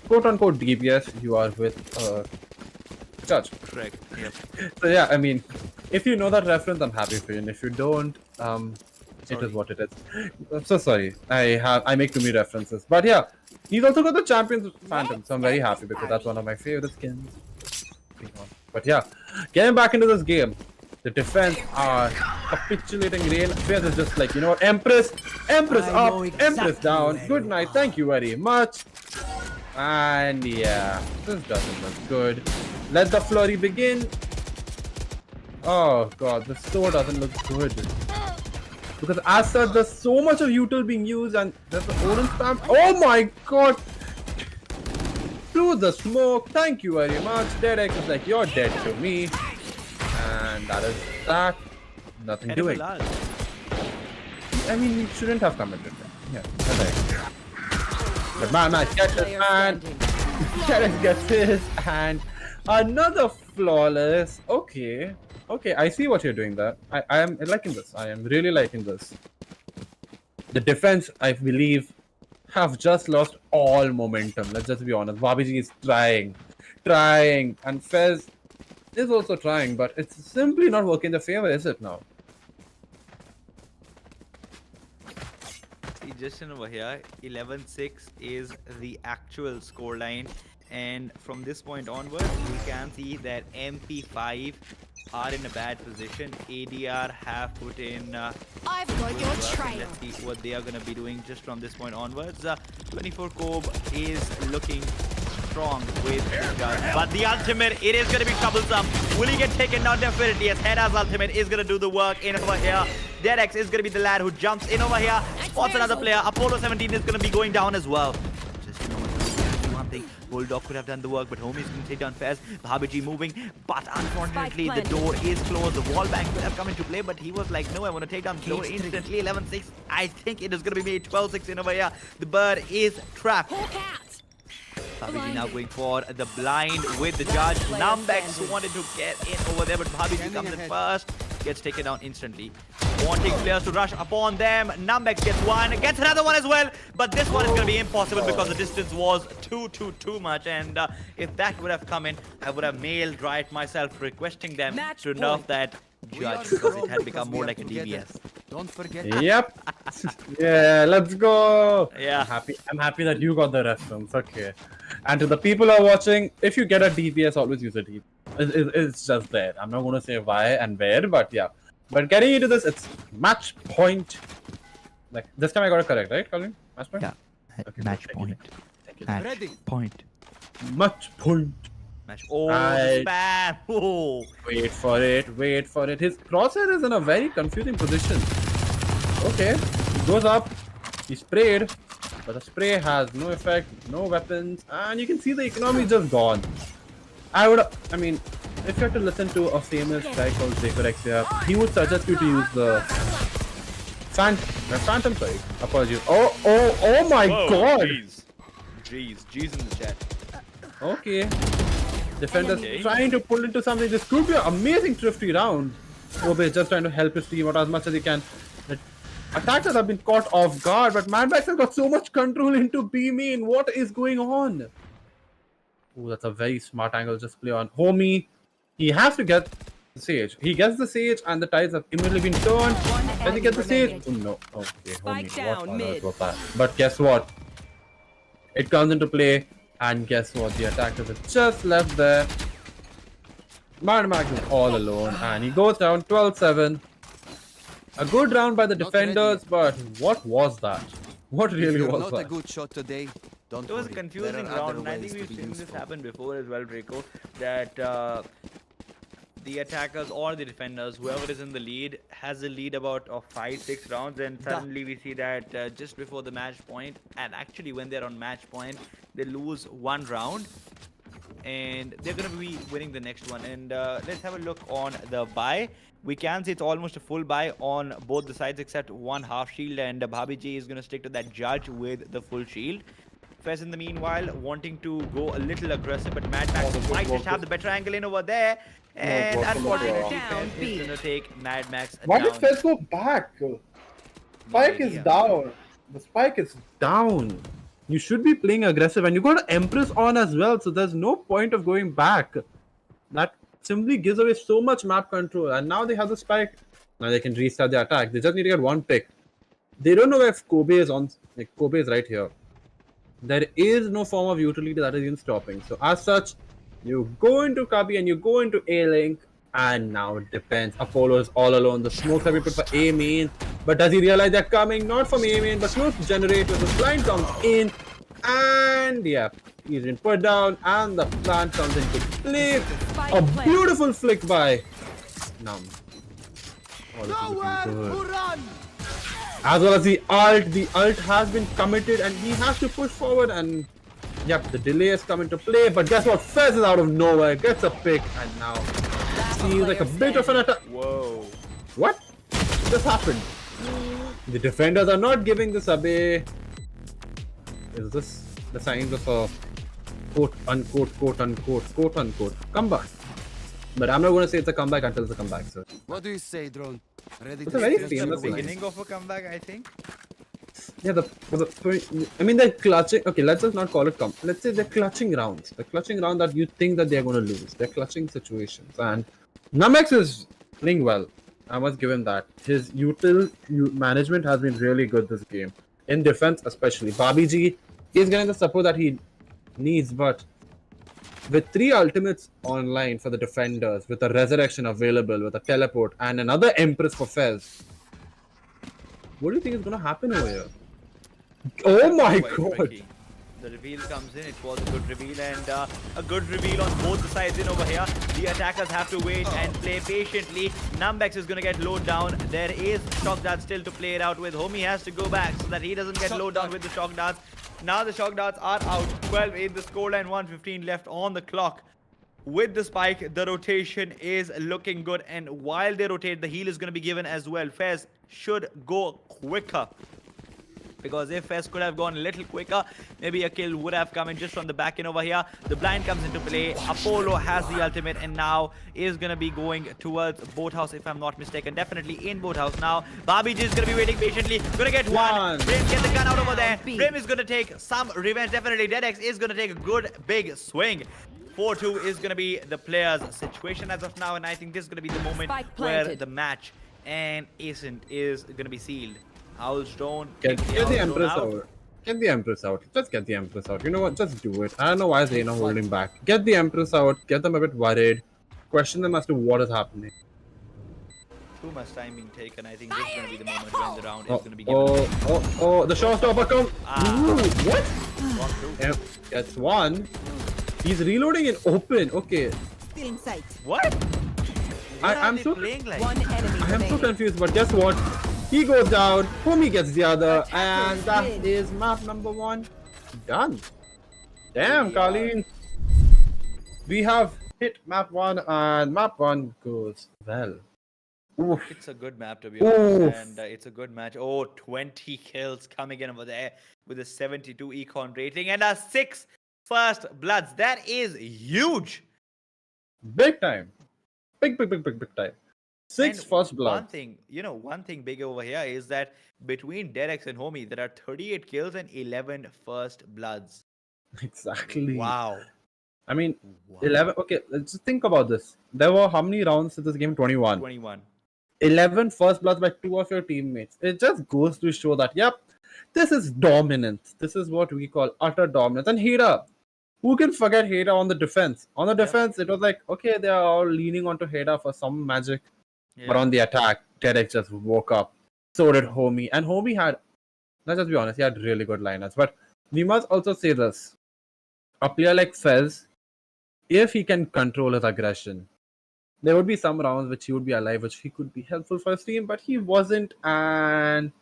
quote-unquote DPS. You are with a judge. Correct. Yep. So yeah, I mean, if you know that reference, I'm happy for you. And if you don't, it is what it is. I'm so sorry. I make too many references. But yeah, he's also got the Champions Phantom, so I'm very happy because that's one of my favorite skins. But yeah, getting back into this game. The defense are capitulating. Rain Fez is just like, you know what, Empress up, Empress down. Good night, thank you very much. And yeah, this doesn't look good. Let the flurry begin. Oh god, this sword doesn't look good. Because as such, there's so much of util being used and there's the orange spam. Oh my god! Through the smoke, thank you very much. Derek is like, you're dead to me. And that is that. Nothing doing. I mean, you shouldn't have commented that. Yeah, okay. But man, gets his man. Derek gets his and another flawless. Okay, I see what you're doing there. I am liking this. I am really liking this. The defense, I believe, have just lost all momentum. Let's just be honest. Babiji is trying, and Fez is also trying, but it's simply not working in their favor, is it now? See, just in over here, 11-6 is the actual scoreline, and from this point onwards, we can see that MP5 are in a bad position. ADR have put in I've got your trail. Let's see what they are going to be doing just from this point onwards. 24 Kobe is looking strong with the gun, but the ultimate, it is going to be troublesome. Will he get taken down? Definitely. Yes, Heda's ultimate is going to do the work in over here. Derex is going to be the lad who jumps in over here, spots another player. Apollo 17 is going to be going down as well. Just, you know what, one thing. Bulldog could have done the work, but Homie's going to take down Fez. Bhabiji moving, but unfortunately Spike the door is closed. The wall bang could have come into play, but he was like, no, I want to take down the door instantly. 11-6. I think it is going to be made 12-6 in over here. The bird is trapped. Hawk out. Bhabiji now going for the blind with the judge. Numbex wanted to get in over there, but Bhabiji comes in first. Gets taken down instantly. Wanting players to rush upon them. Numbex gets one, gets another one as well. But this one is going to be impossible because the distance was too much. And if that would have come in, I would have mailed Riot myself requesting them Match to nerf point. that judge because it had become more like a DBS. Don't forget. Yep. Yeah, let's go. Yeah. I'm happy that you got the reference. Okay. And to the people who are watching, if you get a DPS, always use a DPS. It's just there. I'm not going to say why and where, but yeah. But getting into this, it's match point. Like this time I got it correct, right, Colin? Match point? Yeah. Okay, Match thank you. point. Match point. Match point. Match. Oh, I- spam. Oh. Wait for it. Wait for it. His crosshair is in a very confusing position. Okay. He goes up. He sprayed. But the spray has no effect, no weapons, and you can see the economy is just gone. I mean, if you have to listen to a famous guy called Zekorexia, he would suggest you to use the Phantom Strike. Apologies. Oh my Whoa, god! Jeez in the chat. Okay. Defenders Okay. trying to pull into something. This could be an amazing thrifty round. Obe is just trying to help his team out as much as he can. The attackers have been caught off guard, but Madmax has got so much control into B main. What is going on? Oh, that's a very smart angle. Just play on Homie. He has to get the Sage. He gets the Sage, and the tides have immediately been turned. Does he get the Sage? Oh no. Okay, Spike Homie. down, What on mid. earth was that? But guess what? It comes into play, and guess what? The attackers have just left there. Madmax is all alone, and he goes down 12-7. A good round by the defenders, but what was that? What really You're was not that? a good shot today. Don't It was a worry. confusing There are round, other and I think ways to we've be seen this useful. happen before as well, Draco, that the attackers or the defenders, whoever is in the lead, has a lead about 5-6 rounds, and suddenly we see that just before the match point, and actually when they're on match point, they lose one round, and they're going to be winning the next one. And let's have a look on the buy. We can see it's almost a full buy on both the sides except one half shield, and Bhabiji is going to stick to that judge with the full shield. Fez in the meanwhile wanting to go a little aggressive, but Mad Max might just have the better angle in over there. And unfortunately, Down, Fez is going to take Mad Max Why down. did Fez go back? Spike is idea. down. The spike is down. You should be playing aggressive, and you got an Empress on as well, so there's no point of going back. That simply gives away so much map control, and now they have the spike. Now they can restart the attack. They just need to get one pick. They don't know if Kobe is on. Like, Kobe is right here. There is no form of utility that is even stopping. So as such, you go into Kabi and you go into A-Link, and now it depends. Apollo is all alone. The smokes have been put for A main, but does he realize they're coming not from A main but close to generators? The blind comes in, and yeah, he's been put down, and the plant comes into play. A beautiful flick by Num. Oh, this is looking good. As well as the ult has been committed, and he has to push forward, and yep, the delay has come into play, but guess what? Fez is out of nowhere, gets a pick, and now seems like a bit of an attack. Whoa. What just happened? The defenders are not giving this away. Is this the signs of a quote unquote comeback? But I'm not going to say it's a comeback until it's a comeback, sir. What do you say, Drone? Ready It's to a very steal It's famous the some beginning of a comeback, I think. Yeah, I mean, they're clutching. Okay, let's just not call it let's say they're clutching rounds. They're clutching round that you think that they're going to lose. They're clutching situations. And Numex is playing well. I must give him that. His management has been really good this game. In defense, especially. Bhabiji is getting the support that he needs, but with 3 ultimates online for the defenders, with a resurrection available, with a teleport, and another Empress for Fez, what do you think is going to happen over here? Oh my Quite god! tricky. The reveal comes in. It was a good reveal, and a good reveal on both the sides in over here. The attackers have to wait and play patiently. Numbex is going to get low down. There is shock dart still to play it out with. Homie has to go back so that he doesn't get low down with the shock darts. Now the shock darts are out. 12 in the scoreline, 1:15 left on the clock. With the spike, the rotation is looking good. And while they rotate, the heal is going to be given as well. Fez should go quicker. Because if Fez could have gone a little quicker, maybe a kill would have come in just from the back end over here. The blind comes into play. Apollo has the ultimate and now is going to be going towards Boathouse, if I'm not mistaken. Definitely in Boathouse now. Barbie is going to be waiting patiently. Going to get one. Frame, get the gun out over there. Frame is going to take some revenge. Definitely. Dedex is going to take a good big swing. 4-2 is going to be the player's situation as of now. And I think this is going to be the moment where the match and Ascent is going to be sealed. Owl's drone. Get the Empress out. Get the Empress out. Just get the Empress out. You know what? Just do it. I don't know why Zayna holding back. Get the Empress out. Get them a bit worried. Question them as to what is happening. Too much time being taken. I think this is going to be the moment when the round is going to be given. Oh, the showstopper come. Ooh, what? Walk through. Yep, gets one. He's reloading in open. Okay. Still in sight. What? I'm so playing like? One enemy I am so remaining. confused, but guess what? He goes down, Homie gets the other, and that is map number 1 done. Damn, Colleen. We have hit map 1, and map 1 goes well. Oof. It's a good map to be honest, and it's a good match. Oh, 20 kills coming in over there with a 72 econ rating and a 6 first bloods. That is huge. Big time. Big time. 6 And first blood. One thing big over here is that between Derex and Homie, there are 38 kills and 11 first bloods. Exactly. Wow. I mean, 11. Okay, let's just think about this. There were how many rounds in this game? 21. 21. 11 first bloods by 2 of your teammates. It just goes to show that, yep, this is dominance. This is what we call utter dominance. And Heda, who can forget Heda on the defense? On the defense, it was like, okay, they are all leaning onto Heda for some magic. Yeah. But on the attack, Derek just woke up. So did Homie. And Homie had, let's just be honest, he had really good lineups. But we must also say this. A player like Fez, if he can control his aggression, there would be some rounds which he would be alive, which he could be helpful for his team, but he wasn't, and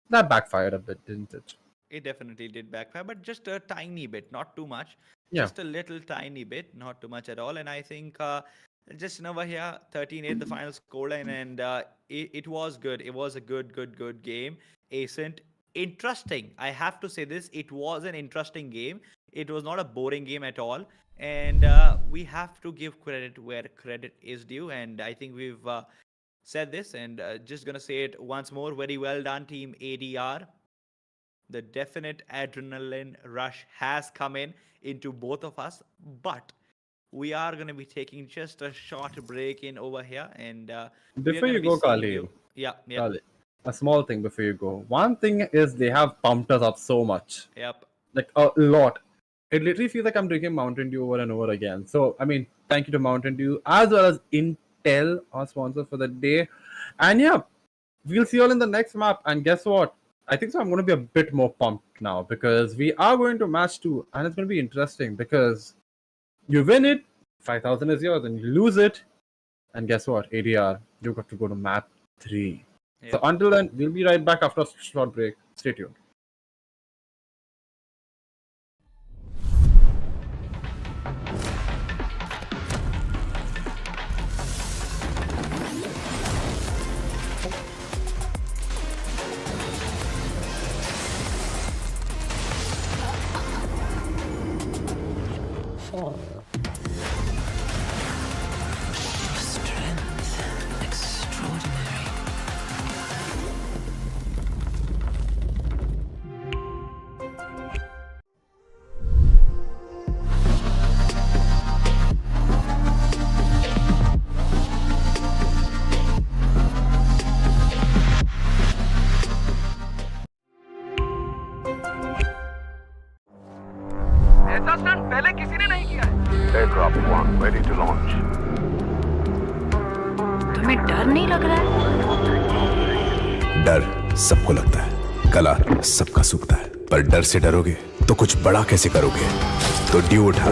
that backfired a bit, didn't it? It definitely did backfire, but just a tiny bit, not too much. Yeah. Just a little tiny bit, not too much at all. And I think just over here, 13-8 the final scoreline, and it was good. It was a good game. Ascent, interesting. I have to say this. It was an interesting game. It was not a boring game at all. And we have to give credit where credit is due. And I think we've said this, and just going to say it once more. Very well done, team ADR. The definite adrenaline rush has come into both of us. But we are going to be taking just a short break in over here. And before you go, Kali, yeah. Kali, a small thing before you go. One thing is they have pumped us up so much. Yep. Like a lot. It literally feels like I'm drinking Mountain Dew over and over again. So, I mean, thank you to Mountain Dew as well as Intel, our sponsor for the day. And yeah, we'll see you all in the next map. And guess what? I think so I'm going to be a bit more pumped now because we are going to match 2. And it's going to be interesting because you win it, 5,000 is yours, and you lose it. And guess what? ADR, you got to go to map 3. Yep. So until then, we'll be right back after a short break. Stay tuned. ऐसा stunt पहले किसी ने नहीं किया है। Aircraft 1 ready to launch. तुम्हें डर नहीं लग रहा है? डर सबको लगता है, कला सबका सूखता है, पर डर से डरोगे तो कुछ बड़ा कैसे करोगे? तो ड्यू उठा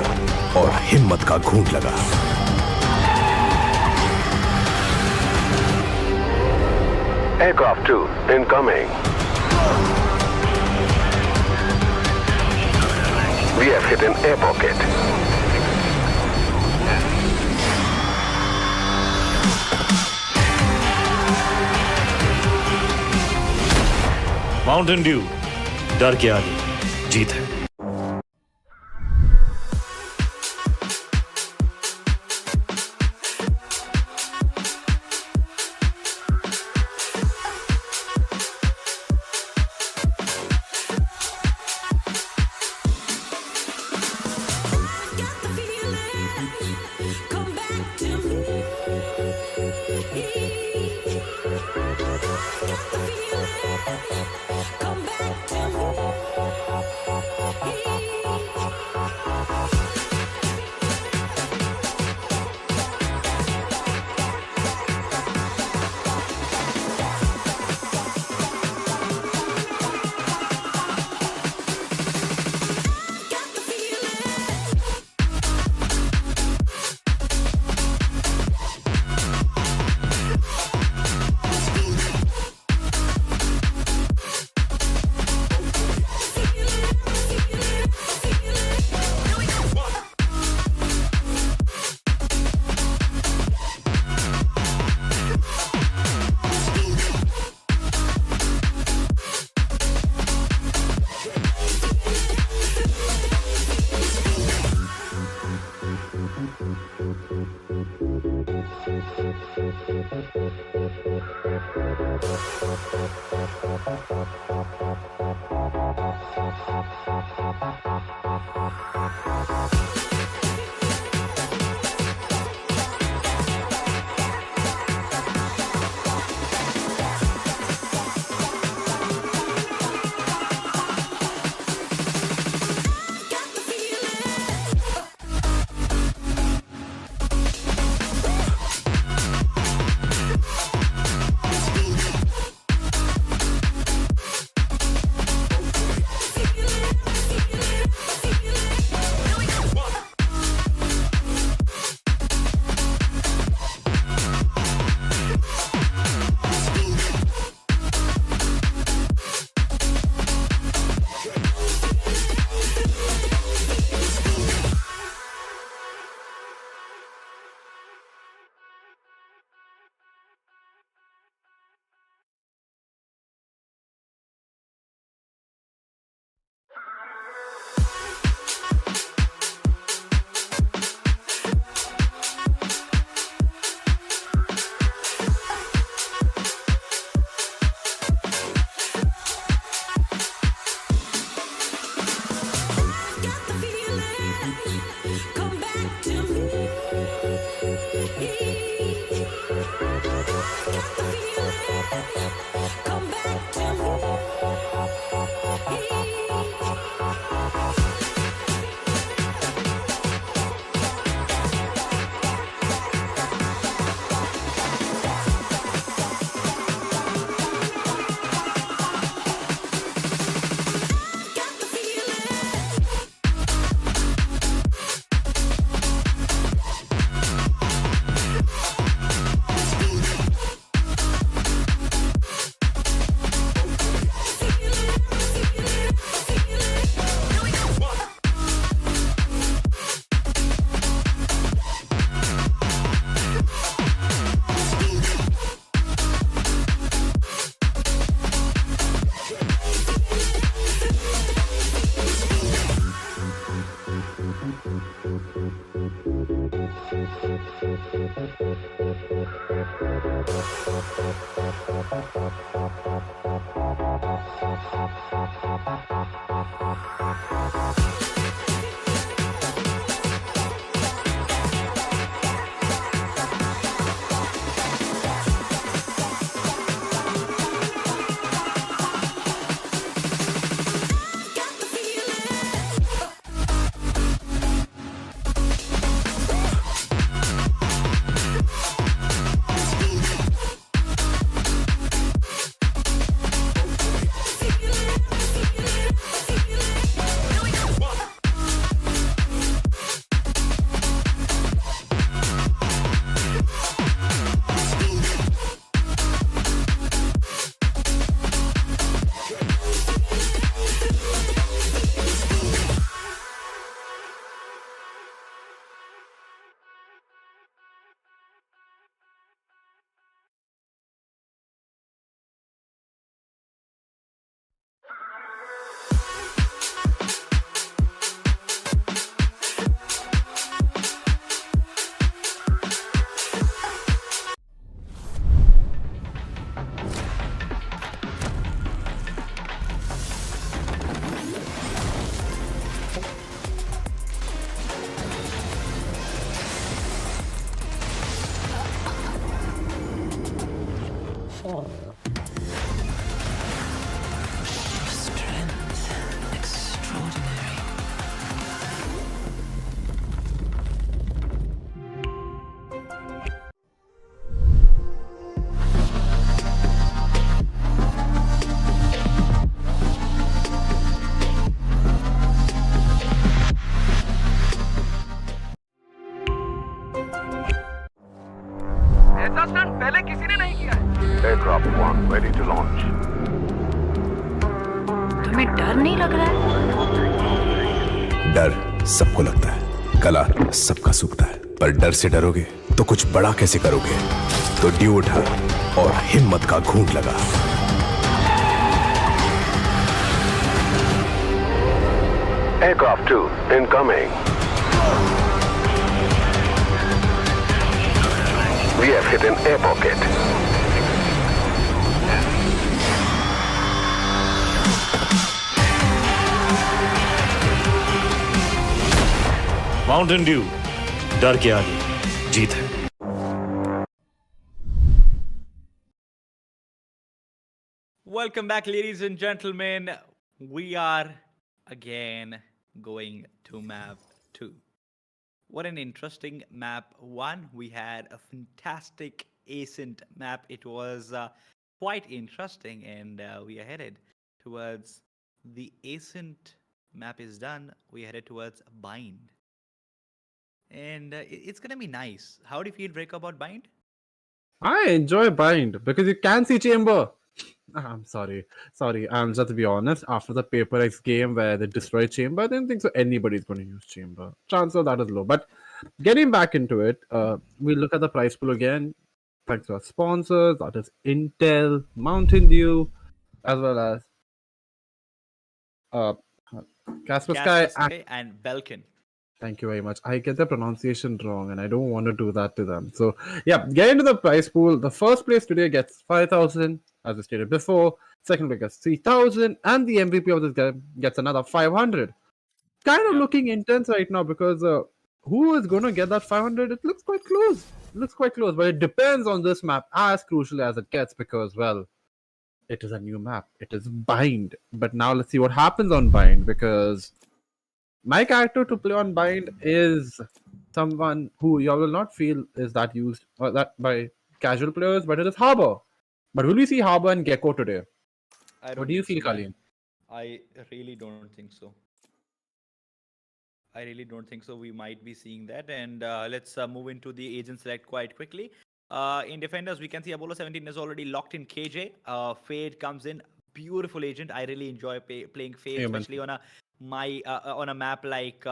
और हिम्मत का घूंट लगा। Aircraft 2 incoming. We have hit an air pocket. Mountain Dew, डर के आगे जीत है. Airdrop 1 ready to launch. तुम्हें डर नहीं लग रहा है? डर सबको लगता है, कला सबका सूखता है, पर डर से डरोगे तो कुछ बड़ा कैसे करोगे? तो ड्यू उठा और हिम्मत का घूंट लगा। Aircraft 2 incoming. We have hit an air pocket. Mountain Dew, डर के आगे जीत है। Welcome back, ladies and gentlemen. We are again going to map 2. What an interesting map 1. We had a fantastic Ascent map. It was quite interesting, and we are headed towards the Ascent map is done. We are headed towards Bind. And it's going to be nice. How do you feel, Drake, about Bind? I enjoy Bind because you can see Chamber. I'm sorry. I'm just to be honest. After the Paper X game where they destroyed Chamber, I don't think so anybody's going to use Chamber. Chance of that is low. But getting back into it, we look at the price pool again. Thanks to our sponsors, that is Intel, Mountain Dew, as well as Kaspersky and Belkin. Thank you very much. I get the pronunciation wrong and I don't want to do that to them. So, yeah, get into the prize pool. The first place today gets 5,000, as I stated before. Second place gets 3,000. And the MVP of this game gets another 500. Kind of looking intense right now because who is going to get that 500? It looks quite close. But it depends on this map as crucial as it gets because, well, it is a new map. It is Bind. But now let's see what happens on Bind because my character to play on Bind is someone who you will not feel is that used or that by casual players, but it is Harbor. But will we see Harbor and Gecko today? What do you feel, Colleen? I really don't think so. We might be seeing that. And let's move into the agent select quite quickly. In defenders, we can see Apollo 17 is already locked in KJ. Fade comes in. Beautiful agent. I really enjoy playing Fade, especially on a map like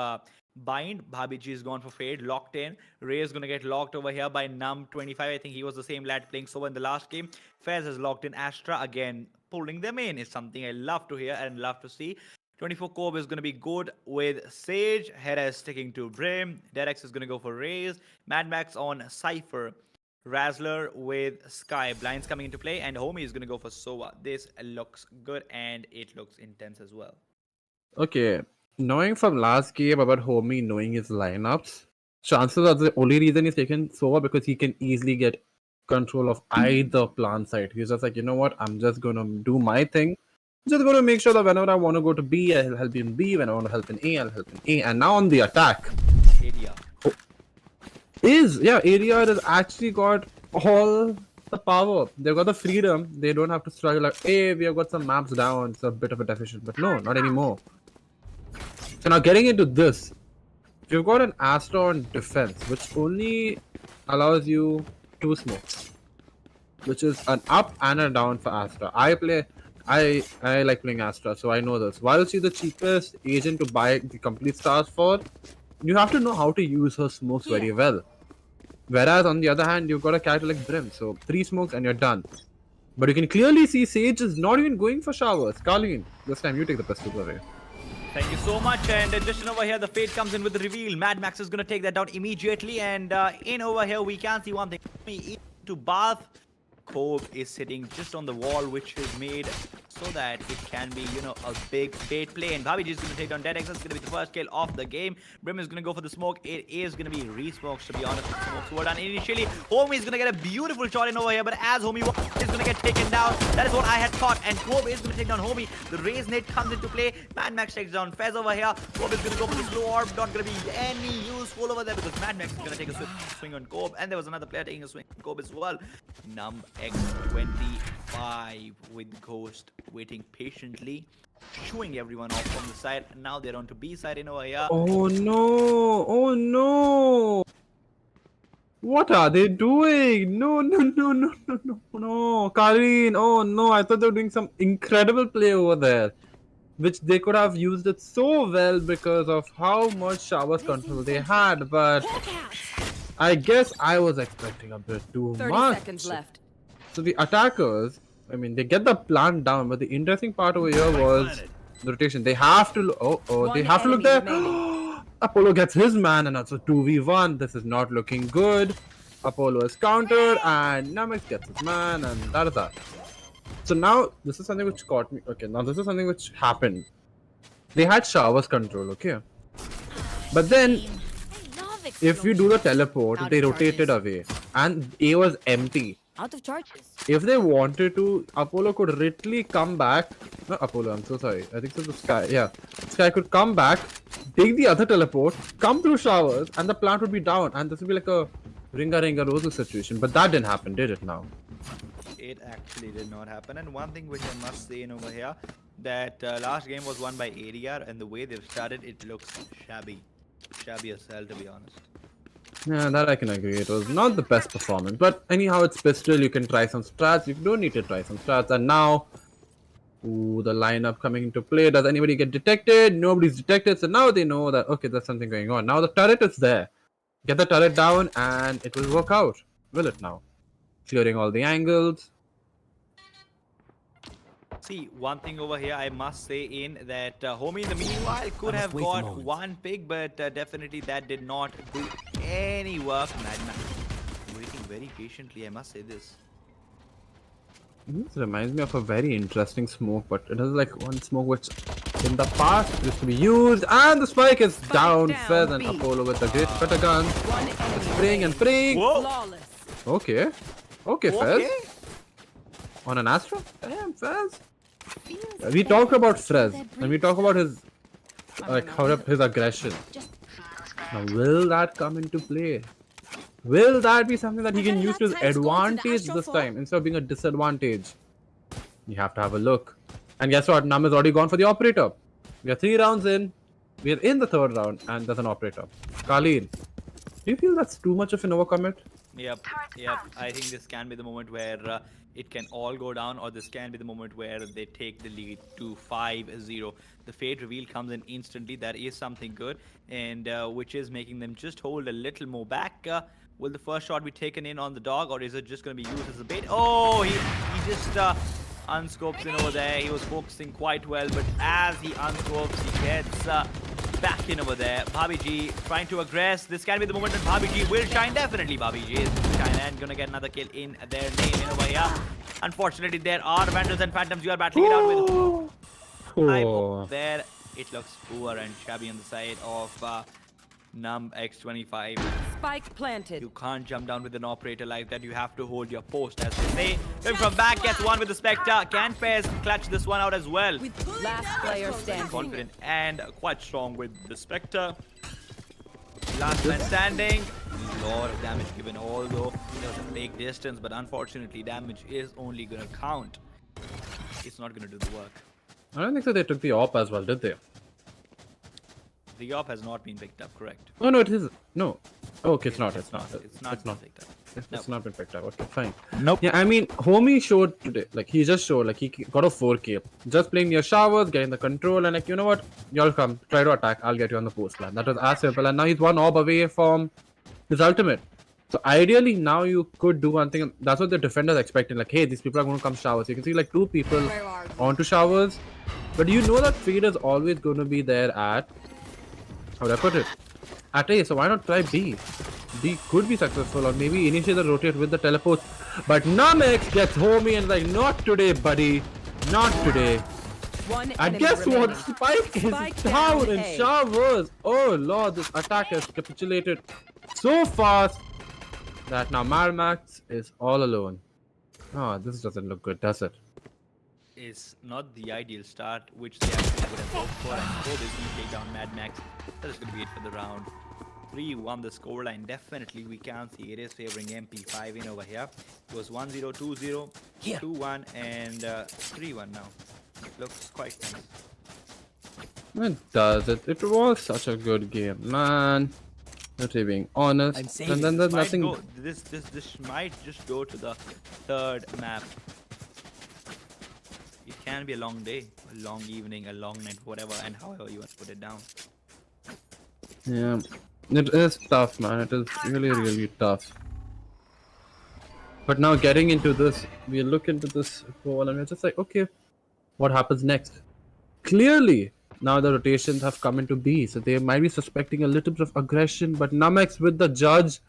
Bind. Bhabiji is gone for Fade, locked in. Ray is going to get locked over here by Num25. I think he was the same lad playing Sova in the last game. Fez has locked in Astra. Again, pulling them in is something I love to hear and love to see. 24 Corb is going to be good with Sage. Hera is sticking to Brim. Derex is going to go for Raze. Mad Max on Cypher. Razzler with Sky. Blinds coming into play. And Homie is going to go for Sova. This looks good and it looks intense as well. Okay, knowing from last game about Homie knowing his lineups, chances are the only reason he's taken Sova because he can easily get control of either plant side. He's just like, you know what, I'm just going to do my thing. Just going to make sure that whenever I want to go to B, I'll help in B. When I want to help in A, I'll help in A. And now on the attack. ADR has actually got all the power. They've got the freedom. They don't have to struggle like, hey, we have got some maps down. It's a bit of a deficit. But no, not anymore. So now getting into this, you've got an Astra on defense, which only allows you 2 smokes, which is an up and a down for Astra. I like playing Astra, so I know this. While she's the cheapest agent to buy the complete stars for, you have to know how to use her smokes very well. Whereas on the other hand, you've got a character like Brim, so 3 smokes and you're done. But you can clearly see Sage is not even going for showers. Colleen, this time you take the pistols away. Thank you so much. And just over here, the Fate comes in with the reveal. Mad Max is going to take that down immediately. And in over here, we can see one thing. To Bath, Kobe is sitting just on the wall, which is made so that it can be, a big Fate play. And Bhabiji is going to take down Dedex. That's going to be the first kill of the game. Brim is going to go for the smoke. It is going to be re-smokes, to be honest. Smokes were done initially. Homie is going to get a beautiful shot in over here, but as Homie is going to get taken down, that is what I had thought. And Kobe is going to take down Homie. The Raze nade comes into play. Mad Max takes down Fez over here. Kobe is going to go for the slow orb. Not going to be any useful over there because Mad Max is going to take a swing on Kobe. And there was another player taking a swing on Kobe as well. Num X25 with Ghost waiting patiently, shooing everyone off from the side. Now they're on to B side in over here. Oh no! What are they doing? No, no, no, no, no, no, no. Karin, oh no, I thought they were doing some incredible play over there, which they could have used it so well because of how much showers control they had, but I guess I was expecting a bit too 30 much. seconds left. So the attackers, I mean, they get the plant down, but the interesting part over here was the rotation. They have to look. They One have to look there. enemy Apollo gets his man, and that's a 2v1. This is not looking good. Apollo is countered, and Namex gets his man, and that is that. So now this is something which caught me. Okay, now this is something which happened. They had showers control, okay, but then if you do the teleport, Out they of rotated charges. away, and A was empty. Out of charges. If they wanted to, Apollo could literally come back. Not Apollo, I'm so sorry. I think so. The Sky, yeah. Sky could come back, take the other teleport, come through showers, and the plant would be down. And this would be like a ringa rose situation. But that didn't happen, did it now? It actually did not happen. And one thing which I must say in over here, that last game was won by ADR, and the way they've started, it looks shabby. Shabby as hell, to be honest. Yeah, that I can agree. It was not the best performance. But anyhow, it's pistol. You can try some strats. You don't need to try some strats. And now, ooh, the lineup coming into play. Does anybody get detected? Nobody's detected. So now they know that, okay, there's something going on. Now the turret is there. Get the turret down and it will work out. Will it now? Clearing all the angles. See, one thing over here I must say in that Homie in the meanwhile could have got one pick, but definitely that did not do any work. Madman waiting very patiently, I must say this. This reminds me of a very interesting smoke, but it is like one smoke which in the past used to be used, and the spike is down. Fez and B. Apollo with the great cutter gun. One enemy Spraying and praying. Whoa! flawless. Okay. Okay, Fez. Okay. On an Astra? Damn, Fez. We talk about Fez and we talk about his his aggression. Now, will that come into play? Will that be something that he can use to his advantage this time instead of being a disadvantage? You have to have a look. And guess what? Nam is already gone for the operator. We are 3 rounds in. We are in the 3rd round, and there's an operator. Khalid, do you feel that's too much of an overcommit? Yep. I think this can be the moment where it can all go down, or this can be the moment where they take the lead to 5-0. The fate reveal comes in instantly. That is something good, and which is making them just hold a little more back. Will the first shot be taken in on the dog, or is it just going to be used as a bait? Oh, he just unscopes in over there. He was focusing quite well, but as he unscopes, he gets back in over there. Bhabhi G trying to aggress. This can be the moment when Bhabhi G will shine. Definitely Bhabhi G is shine and gonna get another kill in their name in over here. Unfortunately, there are Vandals and Phantoms you are battling it out with. Oh. There it looks poor and shabby on the side of Num X25. Spike planted. You can't jump down with an operator like that. You have to hold your post, as they say. Going from back, gets one with the Spectre. Can Fez clutch this one out as well? Last player standing. Confident and quite strong with the Spectre. Last man standing. Lot of damage given, although there was a big distance, but unfortunately damage is only gonna count. It's not gonna do the work. I don't think so. They took the op as well, did they? The op has not been picked up, correct? Oh no, it is. No. Oh, okay, it's not. It's not. It's not been picked up. It's not been picked up. Okay, fine. Nope. Yeah, I mean, Homie showed today, like he just showed, like he got a 4K. Just playing near showers, getting the control, and like, you know what? Y'all come, try to attack. I'll get you on the post plan. That was as simple. And now he's one orb away from his ultimate. So ideally, now you could do one thing. That's what the defender's expecting. Like, hey, these people are going to come showers. You can see like 2 people onto showers. But you know that Fade is always going to be there at, how would I put it? At A, so why not try B? B could be successful, or maybe initiate the rotate with the teleport. But Namex gets Homie and like, not today, buddy. Not today. One And enemy guess remaining. what? Spike is Spike down down in A. showers. Oh lord, this attack has capitulated so fast that now Mad Max is all alone. Oh, this doesn't look good, does it? Is not the ideal start, which they actually would have hoped for. And so this will take down Mad Max. That is going to be it for the round. 3-1 the scoreline. Definitely we can see it is favoring MP5 in over here. It was 1-0, 2-0, 2-1, and 3-1 now. Looks quite nice. It does it. It was such a good game, man. Not really being honest. I'm saying And then there's Might nothing. go, this might just go to the third map. It can be a long day, a long evening, a long night, whatever, and however you want to put it down. Yeah, it is tough, man. It is really, really tough. But now getting into this, we look into this goal and we're just like, okay, what happens next? Clearly, now the rotations have come into B, so they might be suspecting a little bit of aggression. But Namex with the judge.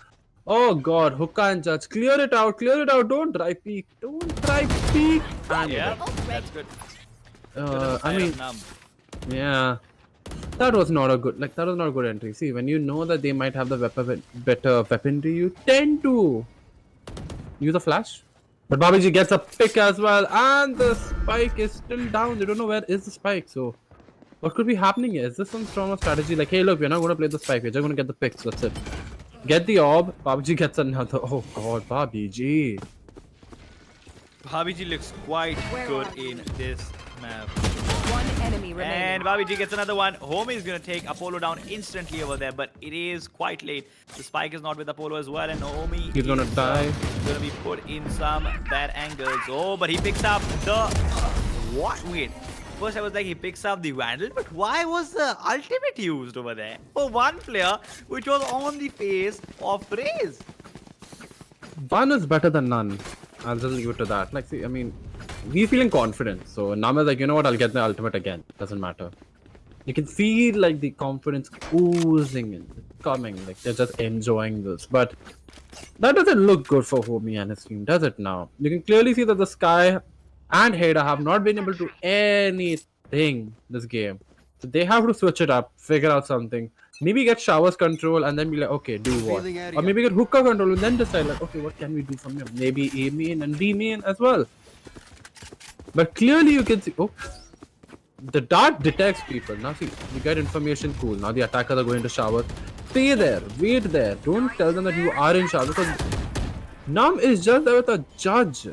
Oh god, Hookah and judge. Clear it out, clear it out. Don't try peek. Don't try peek. And Yeah, that's good. I mean, yeah. That was not a good, that was not a good entry. See, when you know that they might have the better weaponry, you tend to use a flash. But Babiji gets a pick as well, and the spike is still down. They don't know where is the spike. So, what could be happening here? Is this some strong of strategy? Like, hey, look, we're not going to play the spike. We're just going to get the picks. That's it. Get the orb. Babiji gets another. Oh god, Babiji. Babiji looks quite good in this map. One enemy remaining. And Babiji gets another one. Homie is going to take Apollo down instantly over there, but it is quite late. The spike is not with Apollo as well, and Homie He's going to die. Going to be put in some bad angles. Oh, but he picks up the... What? Wait. First I was like, he picks up the Vandal, but why was the ultimate used over there? For one player, which was on the face of Raze. One is better than none. I'll just leave it to that. Like, see, I mean, he's feeling confident. So Nam is like, you know what, I'll get the ultimate again. Doesn't matter. You can feel like the confidence oozing in, coming. Like, they're just enjoying this. But that doesn't look good for Homie and his team, does it now? You can clearly see that the Sky and Hader have not been able to do anything this game. So they have to switch it up, figure out something. Maybe get Showers control and then be like, okay, do what? Or maybe get Hookah control and then decide like, okay, what can we do from here? Maybe A main and B main as well. But clearly you can see, oh, the dart detects people. Now see, you get information, cool. Now the attackers are going to shower. Stay there, wait there. Don't tell them that you are in shower because Nam is just there with a judge.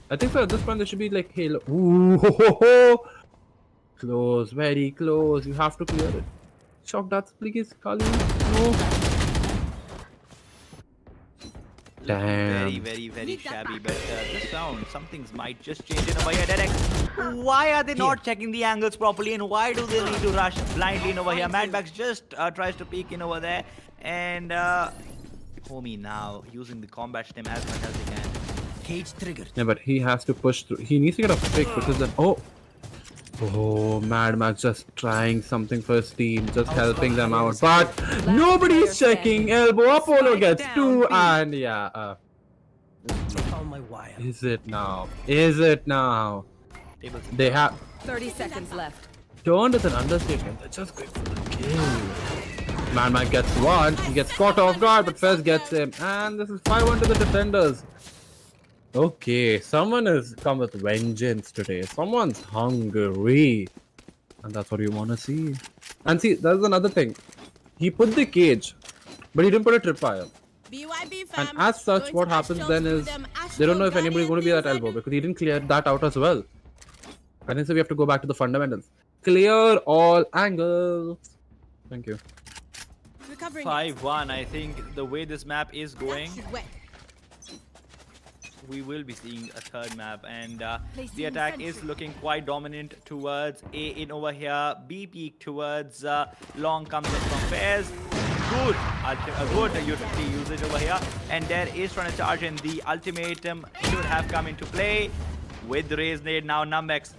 I think so at this point there should be like, hey, look. Ooh, ho, ho, ho. Close, very close. You have to clear it. Shock darts, please, Kali. No. Damn. Very shabby. But this round, some things might just change in over here. Derek, why are they not checking the angles properly, and why do they need to rush blindly in over here? Madmax just tries to peek in over there, and Homie now using the combat stem as much as he can. Cage triggered. Yeah, but he has to push through. He needs to get a pick because then. Oh, Mad Max just trying something for his team, just helping them out. But nobody's checking. Elbow Apollo gets two, and yeah. On my wire. Is it now? Is it now? They have 30 seconds left. turned as an understatement. They're just going for the kill. Mad Max gets one. He gets caught off guard, but Fez gets him, and this is 5-1 to the defenders. Okay, someone has come with vengeance today. Someone's hungry. And that's what you want to see. And see, there's another thing. He put the cage, but he didn't put a tripwire. And as such, what happens then is, they don't know if anybody's going to be at elbow because he didn't clear that out as well. And then so we have to go back to the fundamentals. Clear all angles. Thank you. 5-1, I think the way this map is going, we will be seeing a third map, and the attack is looking quite dominant towards A in over here. B peak towards long comes in from Fairs. Good utility usage over here, and there is trying to charge in. The ultimatum should have come into play with the raise nade. Now Numbex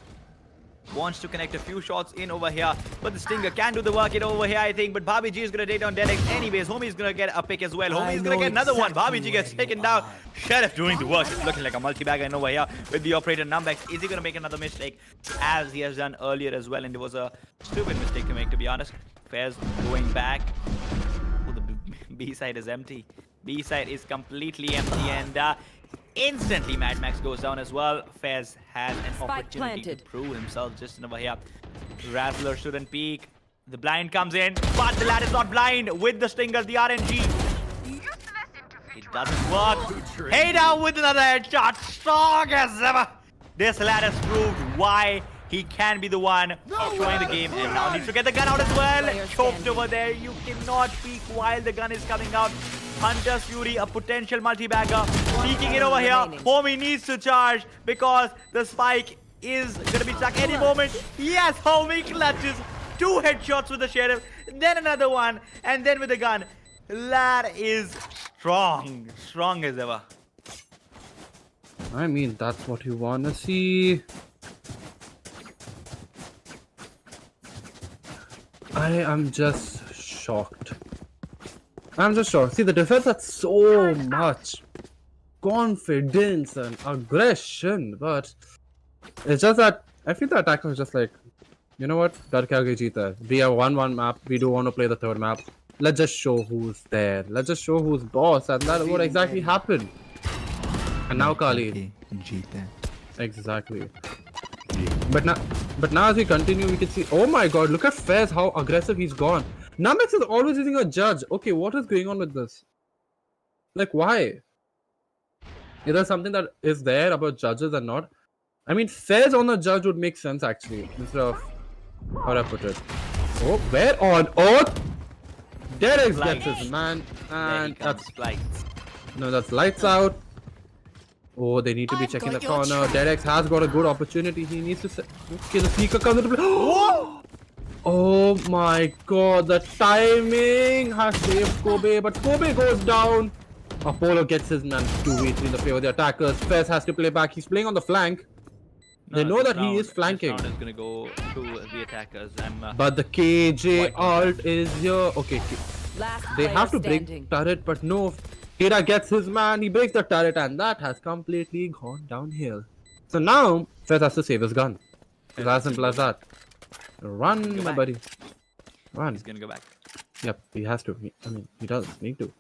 wants to connect a few shots in over here, but the Stinger can do the work in over here, I think. But Barbie G is going to take down Derek anyways. Homie is going to get a pick as well. Homie is going to get another one. Barbie G gets taken down. Sheriff doing the work. It's looking like a multi-bagger in over here with the operator Numbex. Is he going to make another mistake as he has done earlier as well? And it was a stupid mistake to make, to be honest. Fairs going back. Oh, the B side is empty. B side is completely empty, and instantly Mad Max goes down as well. Fez has an opportunity to prove himself just over here. Razzler shouldn't peek. The blind comes in, but the lad is not blind with the Stingers, the RNG. It doesn't work. Hey down with another headshot. Strong as ever. This lad has proved why He can be the one showing the game, and now needs to get the gun out as well. Choked over there. You cannot peek while the gun is coming out. Hunter's Fury, a potential multi-bagger, peeking it over here. Homie needs to charge because the spike is going to be stuck any moment. Yes, Homie clutches 2 headshots with the sheriff, then another one, and then with the gun. That is strong. Strong as ever. I mean, that's what you wanna see. I am just shocked. I'm just shocked. See, the defense had so much confidence and aggression, but it's just that I feel the attacker was just like, you know what? Dar ke aage jeeta hai. We have 1-1 map. We do want to play the third map. Let's just show who's there. Let's just show who's boss, and that's what exactly happened. And now Kali. Exactly. But now as we continue, we can see. Oh my God! Look at Fez, how aggressive he's gone. Namex is always using a judge. Okay, what is going on with this? Like, why? Is there something that is there about judges and not? I mean, Fez on a judge would make sense actually, instead of how do I put it? Oh, where on earth? Derek gets his man, and that's lights. No, that's lights out. Oh, they need to be checking the corner. Derek has got a good opportunity. He needs to. Okay, the speaker comes into play. Oh my God, the timing has saved Kobe, but Kobe goes down. Apollo gets his man 2v3 in the favor of the attackers. Fez has to play back. He's playing on the flank. They know that he is flanking. This round is gonna go to the attackers. But the KJ ult is here. Okay, they have to break turret, but no. Hira gets his man. He breaks the turret, and that has completely gone downhill. So now Fez has to save his gun. It's as simple as that. Run, my buddy. Run. He's gonna go back. Yep, he has to. I mean, he does need to.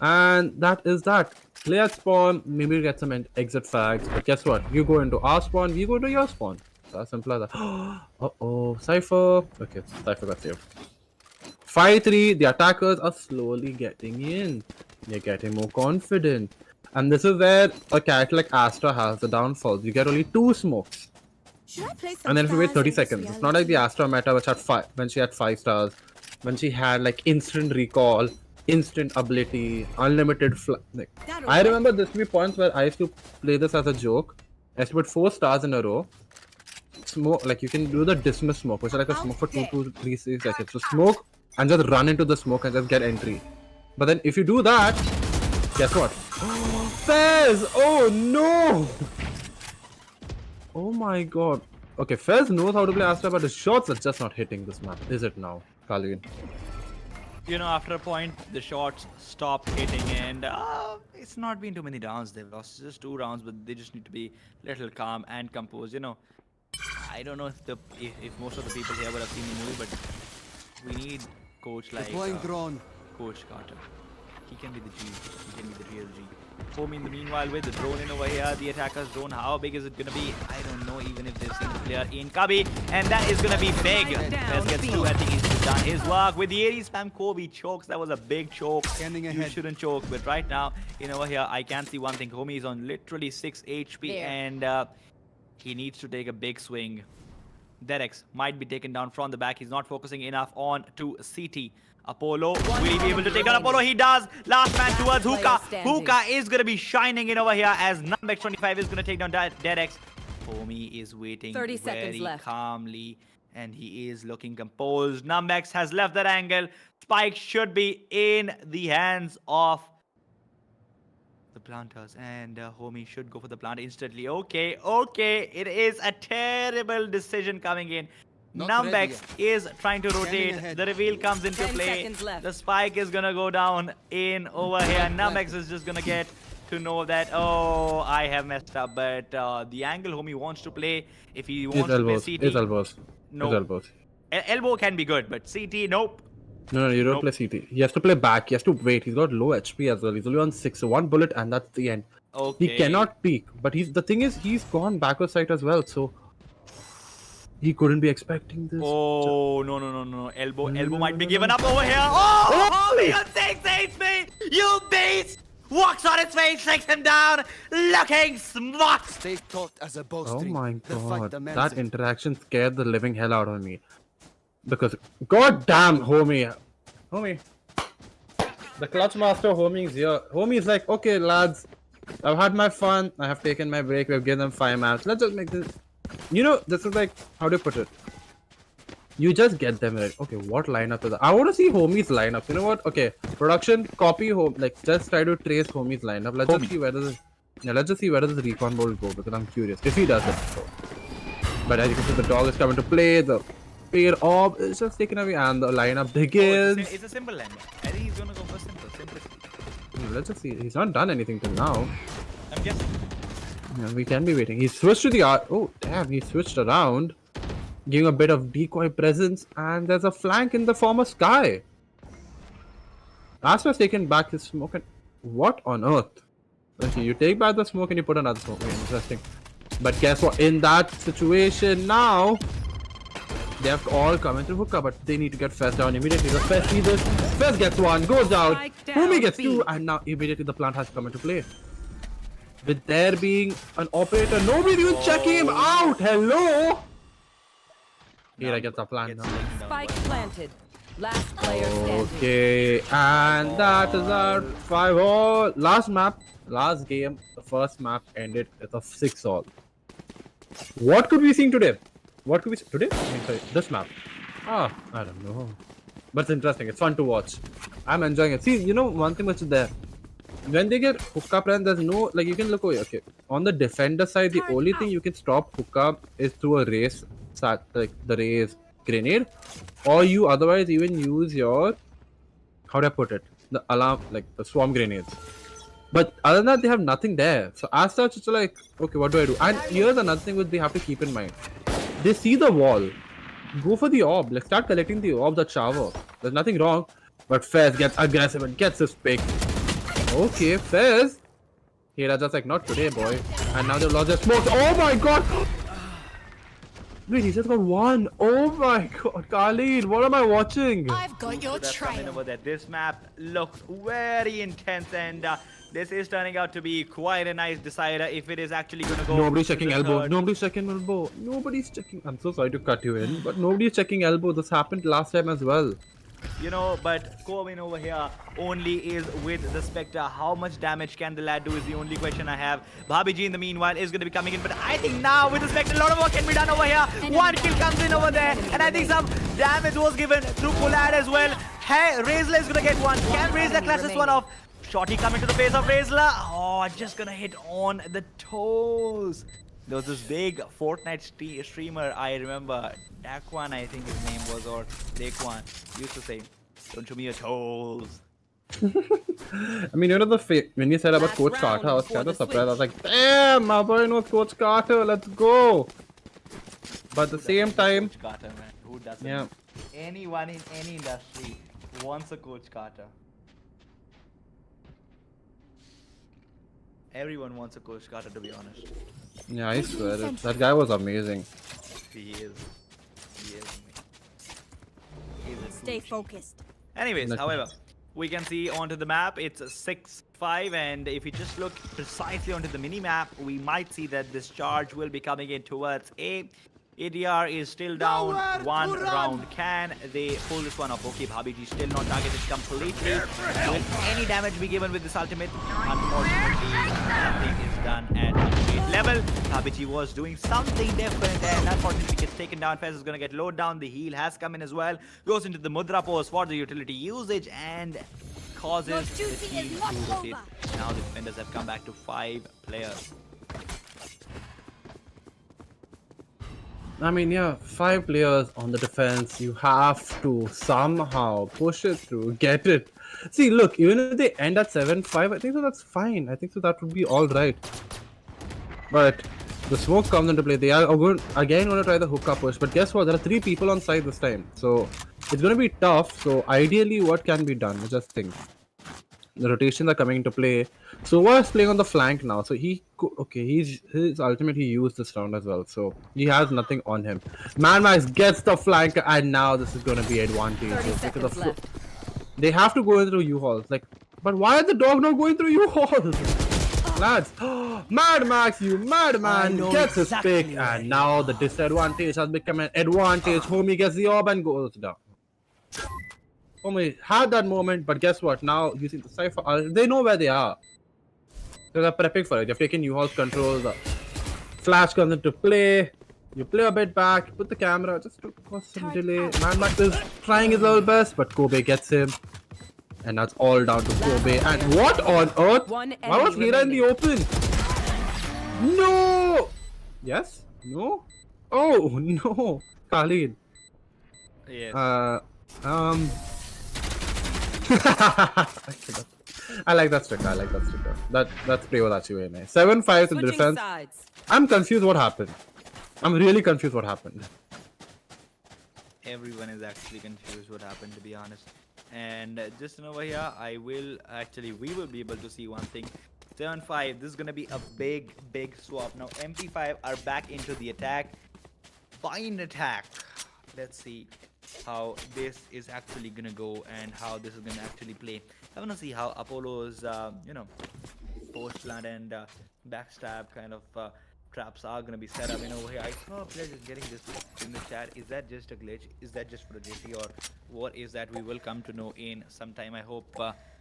And that is that. Play at spawn, maybe get some exit fags, but guess what? You go into our spawn, we go to your spawn. So as simple as that. Uh-oh, Cypher. Okay, Cypher got saved. 5-3, the attackers are slowly getting in. They're getting more confident. And this is where a character like Astra has the downfalls. You get only 2 smokes. And then if you wait 30 seconds, it's not like the Astra meta which had when she had 5 stars, when she had like instant recall, instant ability, unlimited like, I remember this to be points where I used to play this as a joke. I used to put 4 stars in a row. Smoke, like you can do the dismiss smoke, which is like a smoke for 2 to 3 seconds. So smoke and just run into the smoke and just get entry. But then if you do that, guess what? Fez! Oh no! Oh my God. Okay, Fez knows how to play Astra, but his shots are just not hitting this map. Is it now, Kalin? You know, after a point, the shots stopped hitting, and it's not been too many rounds. They've lost just 2 rounds, but they just need to be a little calm and composed. You know, I don't know if most of the people here would have seen the movie, but we need coach like Coach Carter. He can be the G. He can be the real G. Homie, in the meanwhile, with the drone in over here, the attacker's drone, how big is it gonna be? I don't know, even if they've seen the player in Kabi, and that is gonna be big. Fez gets through. I think he's done his work with the 80 spam. Kobe chokes. That was a big choke. You shouldn't choke, but right now, over here, I can see one thing. Homie is on literally 6 HP, and he needs to take a big swing. Derex might be taken down from the back. He's not focusing enough on to CT. Apollo, will he be able to take down Apollo? He does. Last man towards Hookah. Hookah is going to be shining in over here as Numbex25 is going to take down Derex. Homie is waiting very calmly, and he is looking composed. Numbex has left that angle. Spike should be in the hands of the planters, and Homie should go for the plant instantly. Okay, it is a terrible decision coming in. Numbex is trying to rotate. The reveal comes into play. The spike is gonna go down in over here. Numbex is just gonna get to know that, oh, I have messed up. But the angle Homie wants to play, if he wants to play CT, his elbows. No. His elbows. Elbow can be good, but CT, nope. No, you don't play CT. He has to play back. He has to wait. He's got low HP as well. He's only on 6, so 1 bullet, and that's the end. Okay. He cannot peek. But the thing is, he's gone backward sight as well, so he couldn't be expecting this. Oh, no. Elbow might be given up over here. Oh, Homie on 6 HP! You beast! walks on his face, takes him down, looking smart. Stay taut as a Oh bowstring. my The fight god, demands that it. interaction scared the living hell out of me. Because, god damn, homie. The clutch master homie is here. Homie is like, okay, lads, I've had my fun. I have taken my break. We've given them 5 maps. Let's just make this. You know, this is like, how do you put it? You just get them right. Okay, what lineup is that? I want to see homie's lineup. You know what? Okay, production, copy home. Like, just try to trace homie's lineup. Let's just see where does this. Yeah, let's just see where does this recon bolt go, because I'm curious if he does it. So. But as you can see, the dog is coming to play. The pair orb is just taken away, and the lineup begins. It's a simple lineup. I think he's gonna go for simplicity. Let's just see. He's not done anything till now. I'm guessing. Yeah, we can be waiting. He switched to the art. Oh, damn! He switched around, giving a bit of decoy presence, and there's a flank in the form of Sky. Asper's taken back his smoke, and what on earth? Okay, you take back the smoke and you put another smoke. Okay, interesting. But guess what? In that situation now, they have all come into hookah, but they need to get Fez down immediately. The Fez sees this. Fez gets one, goes out. Humi gets two, and now immediately the plant has come into play. With there being an operator, nobody's even checking him out. Hello. Here I get the plant now. Spike planted. Last player standing. Okay, and that is our 5-all. Last map, last game, the first map ended with a 6-all. What could we see today? What could we see today? I mean, sorry, this map. I don't know. But it's interesting. It's fun to watch. I'm enjoying it. See, you know one thing which is there. When they get hook up and there's no, like, you can look away. Okay, on the defender side, the only thing you can stop hook up is through a race, like the race grenade, or you otherwise even use your, how do I put it, the alarm, like the swarm grenades. But other than that, they have nothing there. So as such, it's like, okay, what do I do? And here's another thing which they have to keep in mind. They see the wall, go for the orb, like start collecting the orbs at shower. There's nothing wrong. But Fez gets aggressive and gets his pick. Okay, Fez. Here, just like, not today, boy. And now they've lost their smokes. Oh my god! Wait, he just got one. Oh my god, Khalid, what am I watching? I've got your trail. Over there. This map looks very intense, and this is turning out to be quite a nice decider if it is actually going to go. Nobody's to checking the elbow. third. Nobody's checking elbow. Nobody's checking. I'm so sorry to cut you in, but nobody's checking elbow. This happened last time as well. You know, but Corbin over here only is with the Spectre. How much damage can the lad do is the only question I have. Bhabiji in the meanwhile is going to be coming in, but I think now with the Spectre, a lot of work can be done over here. One kill comes in over there, and I think some damage was given through Pollard as well. Hey, Raisler is going to get one. Can Raisler clutch this one off? Shorty coming to the face of Raisler. Oh, just going to hit on the toes. There was this big Fortnite streamer, I remember, Dakwan I think his name was, or Daquan, used to say, don't show me your toes. I mean, you know, when you said about Coach Carter, I was kind of surprised. I was like, damn, my boy knows Coach Carter, let's go. But at the same time, Coach Carter, man. Who doesn't? yeah. Anyone in any industry wants a Coach Carter. Everyone wants a Coach Carter, to be honest. Yeah, I swear it. That guy was amazing. He is. He is amazing. He is a Stay Gucci. focused. Anyways, Nothing. however, we can see onto the map, it's 6-5, and if we just look precisely onto the mini-map, we might see that this charge will be coming in towards A. ADR is still down one round. Can they pull this one off? Okay, Bhabiji still not targeted completely. Will any damage be given with this ultimate? Unfortunately, nothing is done at ultimate level. Bhabiji was doing something different, and unfortunately gets taken down. Fez is going to get lowered down. The heal has come in as well. Goes into the Mudra pose for the utility usage and causes the team to rotate. Now the defenders have come back to 5 players. I mean, yeah, 5 players on the defense. You have to somehow push it through, get it. See, look, even if they end at 7-5, I think so that's fine. I think so that would be all right. But the smoke comes into play. They are going again going to try the hookah push. But guess what? There are 3 people on side this time. So it's going to be tough. So ideally, what can be done? Just think. The rotations are coming into play. SKOAR is playing on the flank now, so his ultimate he used this round as well, so he has nothing on him. Manwise gets the flank, and now this is going to be advantageous because of they have to go into U-hauls. Like But why is the dog not going through you all? Lads, Mad Max, you madman, know gets his exactly pick, where and you now the disadvantage has become an advantage. Homie gets the orb and goes down. Homie had that moment, but guess what? Now using the Cypher, they know where they are. They're prepping for it. They've taken U-Haul's control. The flash comes into play. You play a bit back, put the camera just to cause some delay. Mad Max is trying his level best, but Kobe gets him. And that's all down to Kobe. And what on earth? One Why was enemy Hira in the remaining. open? No! Yes? No? Oh, no. Khalid. Yes. I like that sticker. I like that sticker. That's play was actually very nice. 7-5 to Switching defense. sides. I'm confused what happened. I'm really confused what happened. Everyone is actually confused what happened, to be honest. And just over here, we will be able to see one thing. 7-5, this is going to be a big swap. Now, MP5 are back into the attack. Bind attack. Let's see how this is actually going to go and how this is going to actually play. I want to see how Apollo's, post plant and backstab kind of traps are going to be set up. Over here, I saw a player just getting this in the chat. Is that just a glitch? Is that just for a JT, or what is that? We will come to know in some time. I hope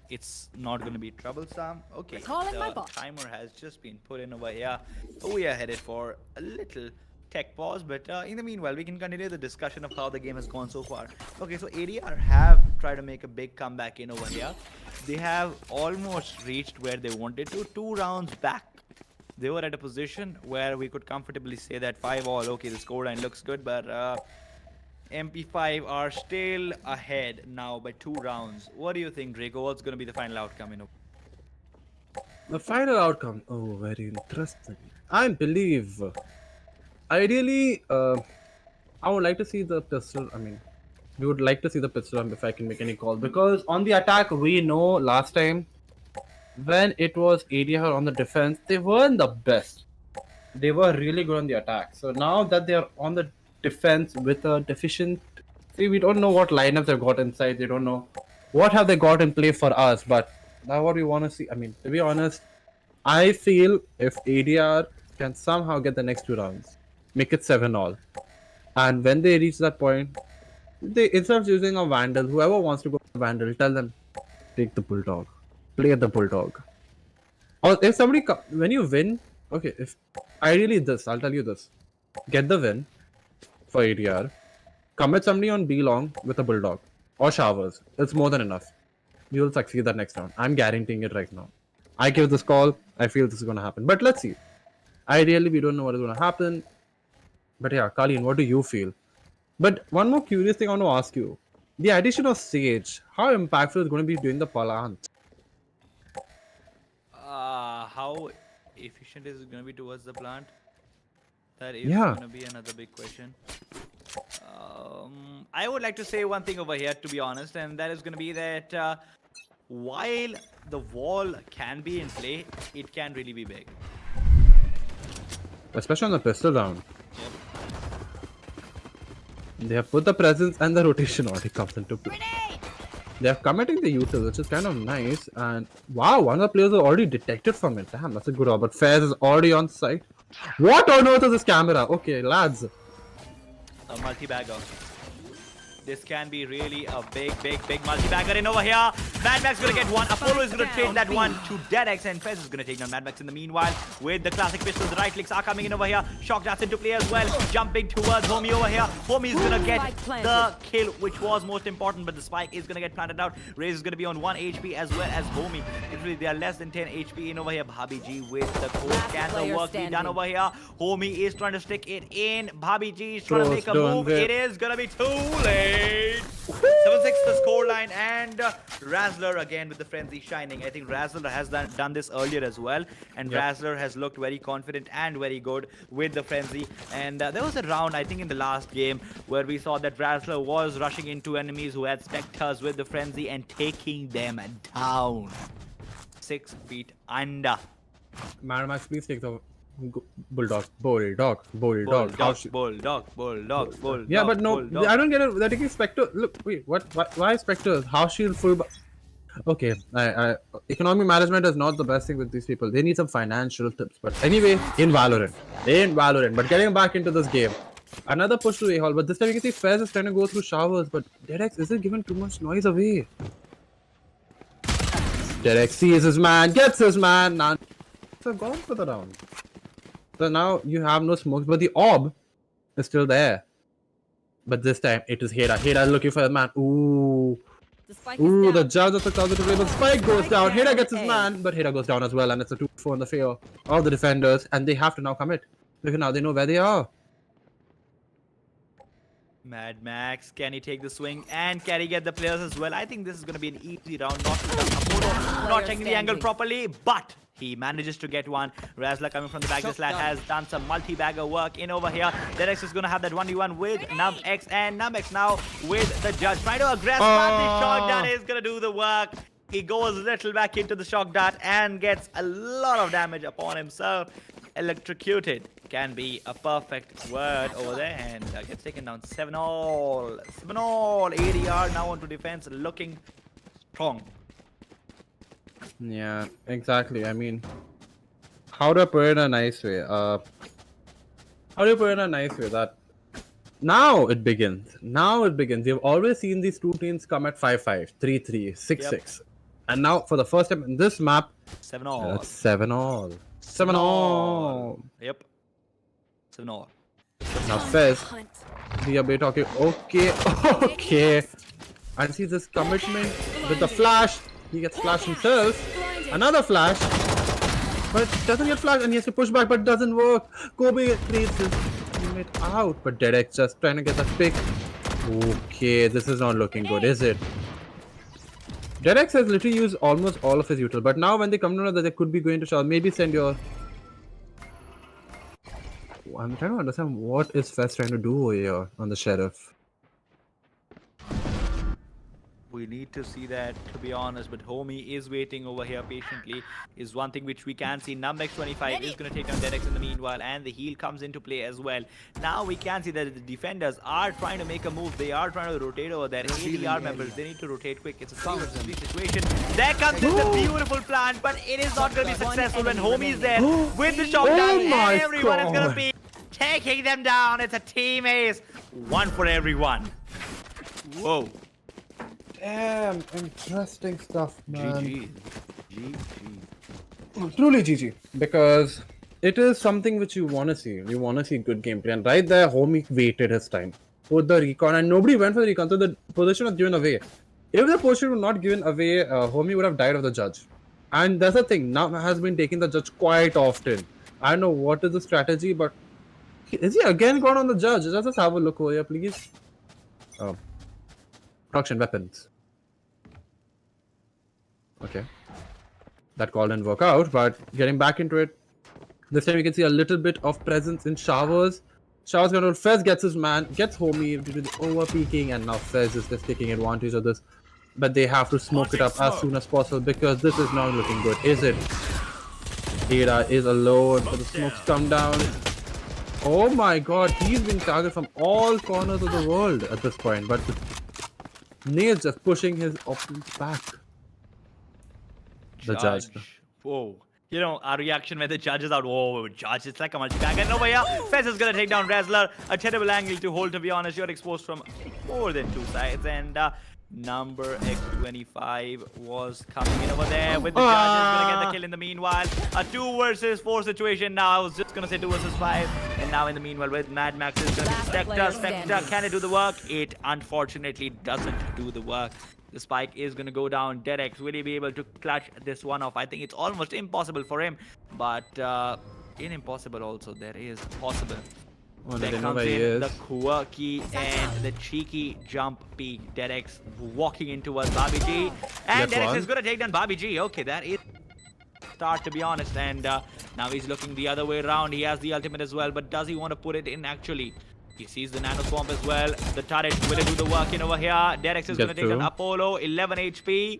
it's not going to be troublesome. Okay, Calling my the bot. timer has just been put in over here. We are headed for a little tech pause, but in the meanwhile, we can continue the discussion of how the game has gone so far. Okay, so ADR have tried to make a big comeback in over here. They have almost reached where they wanted to. 2 rounds back, they were at a position where we could comfortably say that 5-all. Okay, the scoreline looks good, but MP5 are still ahead now by 2 rounds. What do you think, Draco? What's going to be the final outcome? The final outcome. Oh, very interesting. I believe. Ideally, I would like to see the pistol. I mean, we would like to see the pistol if I can make any call. Because on the attack, we know last time when it was ADR on the defense, they weren't the best. They were really good on the attack. So now that they are on the defense with a deficient, see, we don't know what lineups they've got inside. They don't know what have they got in play for us. But now what we want to see. I mean, to be honest, I feel if ADR can somehow get the next 2 rounds, make it 7-all, and when they reach that point, they instead of using a Vandal, whoever wants to go to Vandal, tell them take the Bulldog, play the Bulldog. Or if somebody when you win, okay, if ideally this, I'll tell you this, get the win for ADR, commit somebody on B long with a Bulldog or Showers. It's more than enough. You will succeed that next round. I'm guaranteeing it right now. I give this call. I feel this is going to happen. But let's see. Ideally, we don't know what is going to happen. But yeah, Colleen, what do you feel? But one more curious thing I want to ask you. The addition of Sage, how impactful is going to be during the plant? How efficient is it going to be towards the plant? That is Yeah. going to be another big question. I would like to say one thing over here, to be honest, and that is going to be that while the wall can be in play, it can really be big. Especially on the pistol round. Yep. They have put the presence and the rotation already comes into play. They are committing the util, which is kind of nice. And wow, one of the players is already detected from it. Damn, that's a good job. But Fairs is already on site. What on earth is this camera? Okay, lads. A multi-bagger. This can be really a big multi-bagger in over here. Mad Max gonna get one. Apollo is gonna trade that one to Dedex, and Fez is gonna take down Mad Max in the meanwhile. With the classic pistols, the right clicks are coming in over here. Shock darts into play as well. Jumping towards Homie over here. Homie is gonna get the kill, which was most important, but the spike is gonna get planted out. Raze is gonna be on 1 HP as well as Homie. Literally, they are less than 10 HP in over here. Bhabhi G with the core. Can the work be done over here? Homie is trying to stick it in. Bhabhi G is trying to make a move. It is gonna be too late. 7-6 the scoreline, and Razzler again with the frenzy shining. I think Razzler has done this earlier as well, and Razzler has looked very confident and very good with the frenzy. And there was a round, I think in the last game, where we saw that Razzler was rushing into enemies who had Spectres with the frenzy and taking them down 6 feet under. Mad Max, please take the Bulldog. Yeah, but no, I don't get it. They're taking Spectre. Look, wait, what? Why Spectres? Half shield, full. Okay, economic management is not the best thing with these people. They need some financial tips. But anyway, in Valorant. But getting back into this game, another push to A hall. But this time you can see Fez is trying to go through showers. But Dedex isn't giving too much noise away. Dedex sees his man, gets his man. Now, so gone for the round. So now you have no smokes, but the orb is still there. But this time it is Hera. Hera is looking for a man. Ooh. The spike is Ooh, down. the judge of the closet to play, but Spike goes down. Hera gets his man, but Hera goes down as well, and it's a 2-4 in the favor of the defenders, and they have to now commit because now they know where they are. Mad Max, can he take the swing and can he get the players as well? I think this is going to be an easy round. Not checking the angle properly, but he manages to get one. Razzler coming from the back. This lad has done some multi-bagger work in over here. Dedex is going to have that 1v1 with NumX, and NumX now with the judge. Trying to aggress, but the shock dart is going to do the work. He goes a little back into the shock dart and gets a lot of damage upon himself. Electrocuted can be a perfect word over there, and gets taken down 7-all. 7-all. ADR now onto defense, looking strong. Yeah, exactly. I mean, how do I put it in a nice way? How do you put it in a nice way that now it begins? Now it begins. You've always seen these two teams come at 5-5, 3-3, 6-6, and now for the first time in this map, 7-all. it's 7-all. 7-all. Yep. 7-all. Now Fez, we are talking. Okay. And see this commitment with the flash. He gets flashed himself. Another flash. But doesn't get flashed, and he has to push back, but doesn't work. Kobe creates his teammate out, but Dedex just trying to get that pick. Okay, this is not looking good, is it? Dedex has literally used almost all of his util, but now when they come to know that they could be going to shot, maybe send your... I'm trying to understand what is Fez trying to do over here on the Sheriff. We need to see that, to be honest, but Homie is waiting over here patiently. Is one thing which we can see. Numbex 25 is going to take down Dedex in the meanwhile, and the heal comes into play as well. Now we can see that the defenders are trying to make a move. They are trying to rotate over there. ADR members, they need to rotate quick. It's a 3-3 situation. There comes in the beautiful plant, but it is not going to be successful when Homie is there with the shotgun, and everyone is going to be taking them down. It's a team ace. One for everyone. Whoa. Damn, interesting stuff, man. GG. Truly GG. Because it is something which you want to see. You want to see good gameplay. And right there, Homie waited his time. Put the recon, and nobody went for the recon, so the position was given away. If the position was not given away, Homie would have died of the judge. And that's the thing. Now has been taking the judge quite often. I don't know what is the strategy, but is he again gone on the judge? Let's just have a look over here, please. Oh. Production weapons. Okay. That call didn't work out, but getting back into it. This time you can see a little bit of presence in showers. Showers control. Fez gets his man, gets Homie due to the over-peaking, and now Fez is just taking advantage of this. But they have to smoke it up as soon as possible because this is not looking good, is it? Hera is alone, so the smokes come down. Oh my god, he's being targeted from all corners of the world at this point, but Nails just pushing his opponents back. The judge. Whoa. You know, our reaction when the judge is out. Whoa, judge. It's like a multi-bag. And over here, Fez is going to take down Razzler. A terrible angle to hold, to be honest. You're exposed from more than two sides. And number X25 was coming in over there with the judge. Is going to get the kill in the meanwhile. A 2 versus 4 situation now. I was just going to say 2 versus 5. And now in the meanwhile, with Mad Max is going to be Spectre. Can it do the work? It unfortunately doesn't do the work. The spike is going to go down. Dedex, will he be able to clutch this one off? I think it's almost impossible for him. But in impossible also, there is possible. Oh, there comes in the quirky and the cheeky jump peek. Dedex walking in towards Bobby G. And Dedex is going to take down Bobby G. Okay, that is start, to be honest. And now he's looking the other way around. He has the ultimate as well. But does he want to put it in actually? He sees the nano swamp as well. The turret will do the work in over here. Dedex is going to take an Apollo. 11 HP.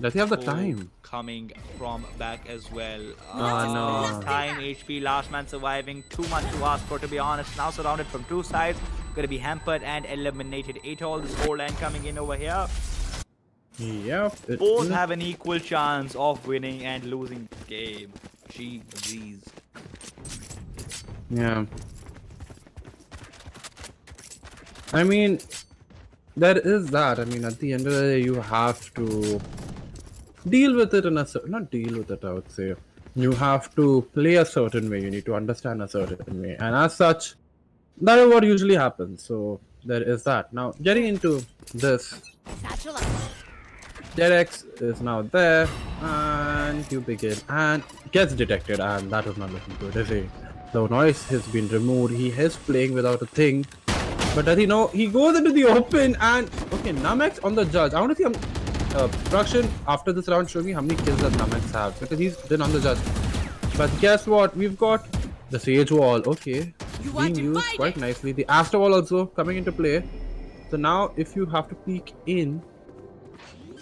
Does he have the time? Coming from back as well. No. Time, HP, last man surviving. Too much to ask for, to be honest. Now surrounded from two sides. Going to be hampered and eliminated. 8-all the scoreline coming in over here. Yep. it Both is. have an equal chance of winning and losing the game. GG's. Yeah. I mean, there is that. I mean, at the end of the day, you have to deal with it in a not deal with it. I would say you have to play a certain way. You need to understand a certain way, and as such, that is what usually happens. So there is that. Now, getting into this, Derex is now there, and you begin and gets detected, and that is not looking good, is he? The noise has been removed. He is playing without a thing. But does he know? He goes into the open and... Okay, Namex on the judge. I want to see production after this round. Show me how many kills that Namex have. Because he's been on the judge. But guess what? We've got the Sage Wall. Okay. Being used quite nicely. The Astro Wall also coming into play. So now if you have to peek in,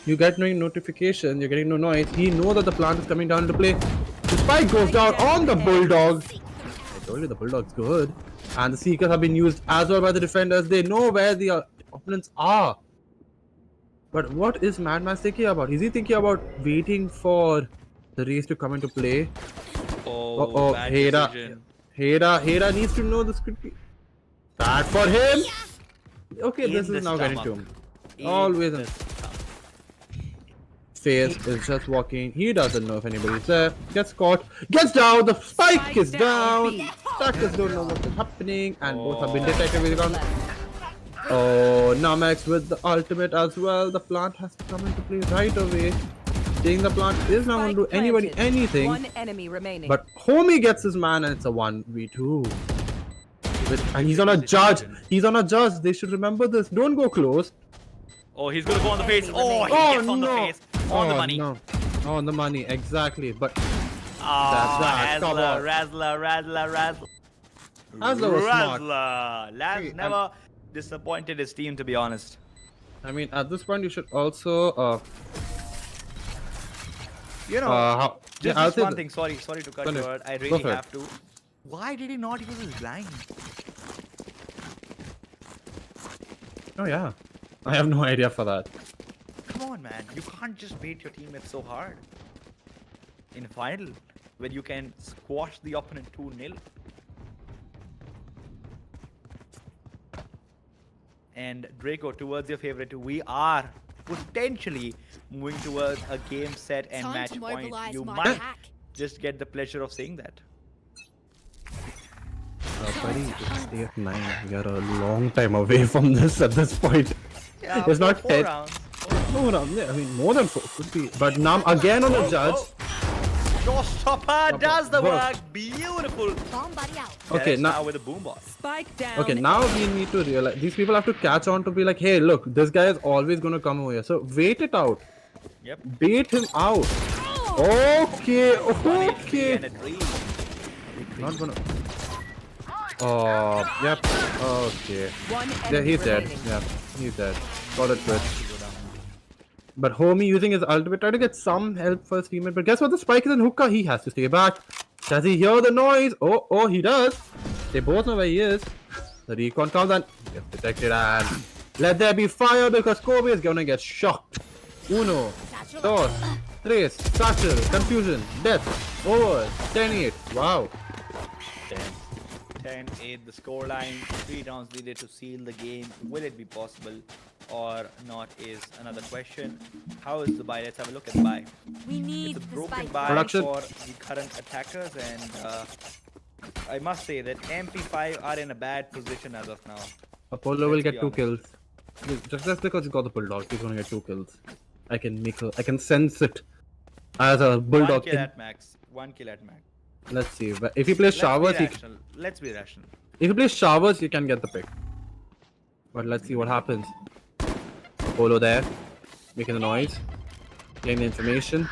you get no notification. You're getting no noise. He knows that the plant is coming down to play. The spike goes down on the Bulldog. I told you the Bulldog's good. And the Seekers have been used as well by the defenders. They know where the opponents are. But what is Madman thinking about? Is he thinking about waiting for the race to come into play? Oh, bad decision. Heda needs to know this could be bad for him. Okay, this is now getting to him. Always in Face is just walking. He doesn't know if anybody's there. Gets caught. Gets down. The spike is down. Attackers don't know what is happening. And both have been detected with the gun. Oh, Namex with the ultimate as well. The plant has to come into play right away. Saying the plant is not going to do anybody anything. One enemy remaining. But Homie gets his man and it's a 1v2. And he's on a judge. He's on a judge. They should remember this. Don't go close. Oh, he's gonna go on the face. Oh, he gets on the face. On the money. No. On the money, exactly. But Ah, that's that. Come on. Razzler was smart. Laz See, never disappointed his team, to be honest. I mean, at this point, you should also, You know, I'll just say one th- thing. Sorry to cut Go you ahead. short. I Go really for it. have to. Why did he not use his blind? Oh yeah, I have no idea for that. Come on, man. You can't just bait your teammates so hard. In final, when you can squash the opponent 2-0. And Draco, towards your favorite, we are potentially moving towards a game set and Time match to point. mobilize You my might pack. just get the pleasure of saying that. Buddy, it's 8-9. We are a long time away from this at this point. Yeah, It's not 4 10. rounds. No, yeah, I mean, more than 4 could be. But now again on the judge. Showstopper does the Work. work. Beautiful. Bomb buddy out. Okay, Derek's now. with a boom boss. Spike down. Okay, now we need to realize these people have to catch on to be like, hey, look, this guy is always going to come over here. So wait it out. Yep. Bait him out. Okay, okay. And a dream. Not gonna. Oh, yep. Okay. One Yeah, enemy he's dead. remaining. Yeah, he's dead. Got it good. But Homie using his ultimate, trying to get some help for his teammate. But guess what? The spike is in hookah. He has to stay back. Does he hear the noise? Oh, he does. They both know where he is. The recon comes and gets detected and let there be fire because Kobe is gonna get shocked. Uno, dos, tres, satchel, confusion, death, over, 10-8. Wow. 10-8 the scoreline. 3 rounds needed to seal the game. Will it be possible or not is another question. How is the buy? Let's have a look at the buy. We need It's a the broken spike. buy Production. for the current attackers, and I must say that MP5 are in a bad position as of now. Apollo will Let's get be 2 honest. kills. Just because he's got the bulldog, he's gonna get 2 kills. I can sense it as a bulldog. 1 kill at max. 1 kill at max. Let's see. But if he plays showers, Let's be rational. if he plays showers, he can get the pick. But let's see what happens. Apollo there, making the noise, getting the information.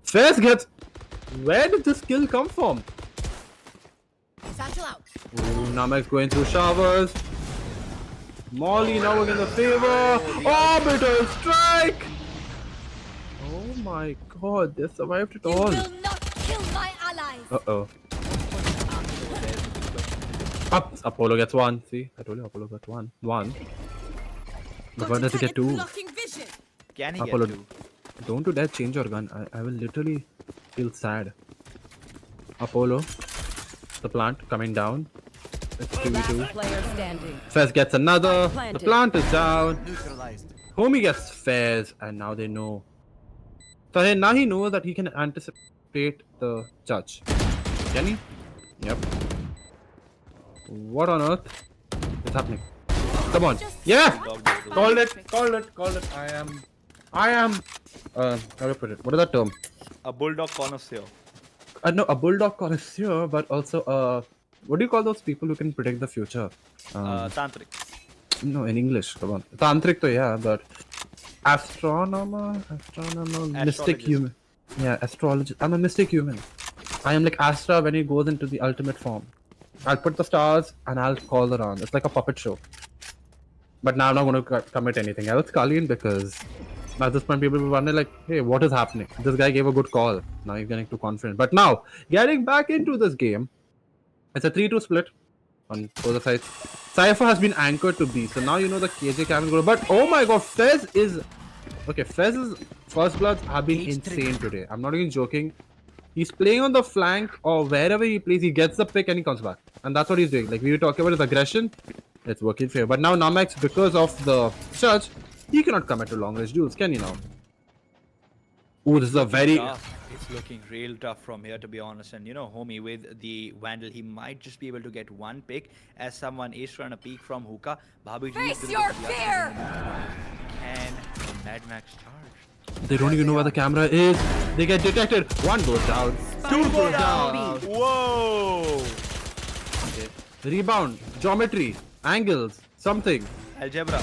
Fez gets. Where did this kill come from? Satchel out. Ooh, Namex going through showers. Molly now in the favor. Orbital strike! Oh my god, they survived it You all. will not kill my allies. Uh-oh. Up! Apollo gets 1. See? I told you Apollo got 1. 1. But why does he get 2? Blocking vision. Can he Apollo, get two? don't you dare change your gun. I will literally feel sad. Apollo, the plant coming down. It's 2v2. Last player standing. Fez gets another. The Planted. plant is down. Neutralized. Homie gets Fez, and now they know. So now he knows that he can anticipate the judge. Can he? Yep. What on earth is happening? Come on. Yeah! Called it. I am, how do I put it? What is that term? A bulldog connoisseur. No, a bulldog connoisseur, but also, what do you call those people who can predict the future? Tantric. No, in English, come on. Tantric, to yeah, but astronomer, mystic human. Yeah, astrologist. I'm a mystic human. I am like Astra when he goes into the ultimate form. I'll put the stars and I'll call around. It's like a puppet show. But now I'm not going to commit anything else, Kalin, because at this point people will wonder like, hey, what is happening? This guy gave a good call. Now he's getting too confident. But now, getting back into this game, it's a 3-2 split on both sides. Cypher has been anchored to B, so now you know the KJ can go. But oh my god, Fez is... Okay, Fez's first bloods have been insane today. I'm not even joking. He's playing on the flank or wherever he plays, he gets the pick and he comes back. And that's what he's doing. Like we were talking about his aggression, it's working for him. But now Namex, because of the judge, he cannot commit to long range duels, can he now? Ooh, this is a very... Tough. It's looking real tough from here, to be honest. And you know, homie, with the Vandal, he might just be able to get one pick as someone is trying to peek from hookah. Bhabhi Face your fear! And the Mad Max charge. They don't even know where the camera is. They get detected. One goes down. Two goes down. Whoa! Okay. Rebound. Geometry. Angles. Something. Algebra.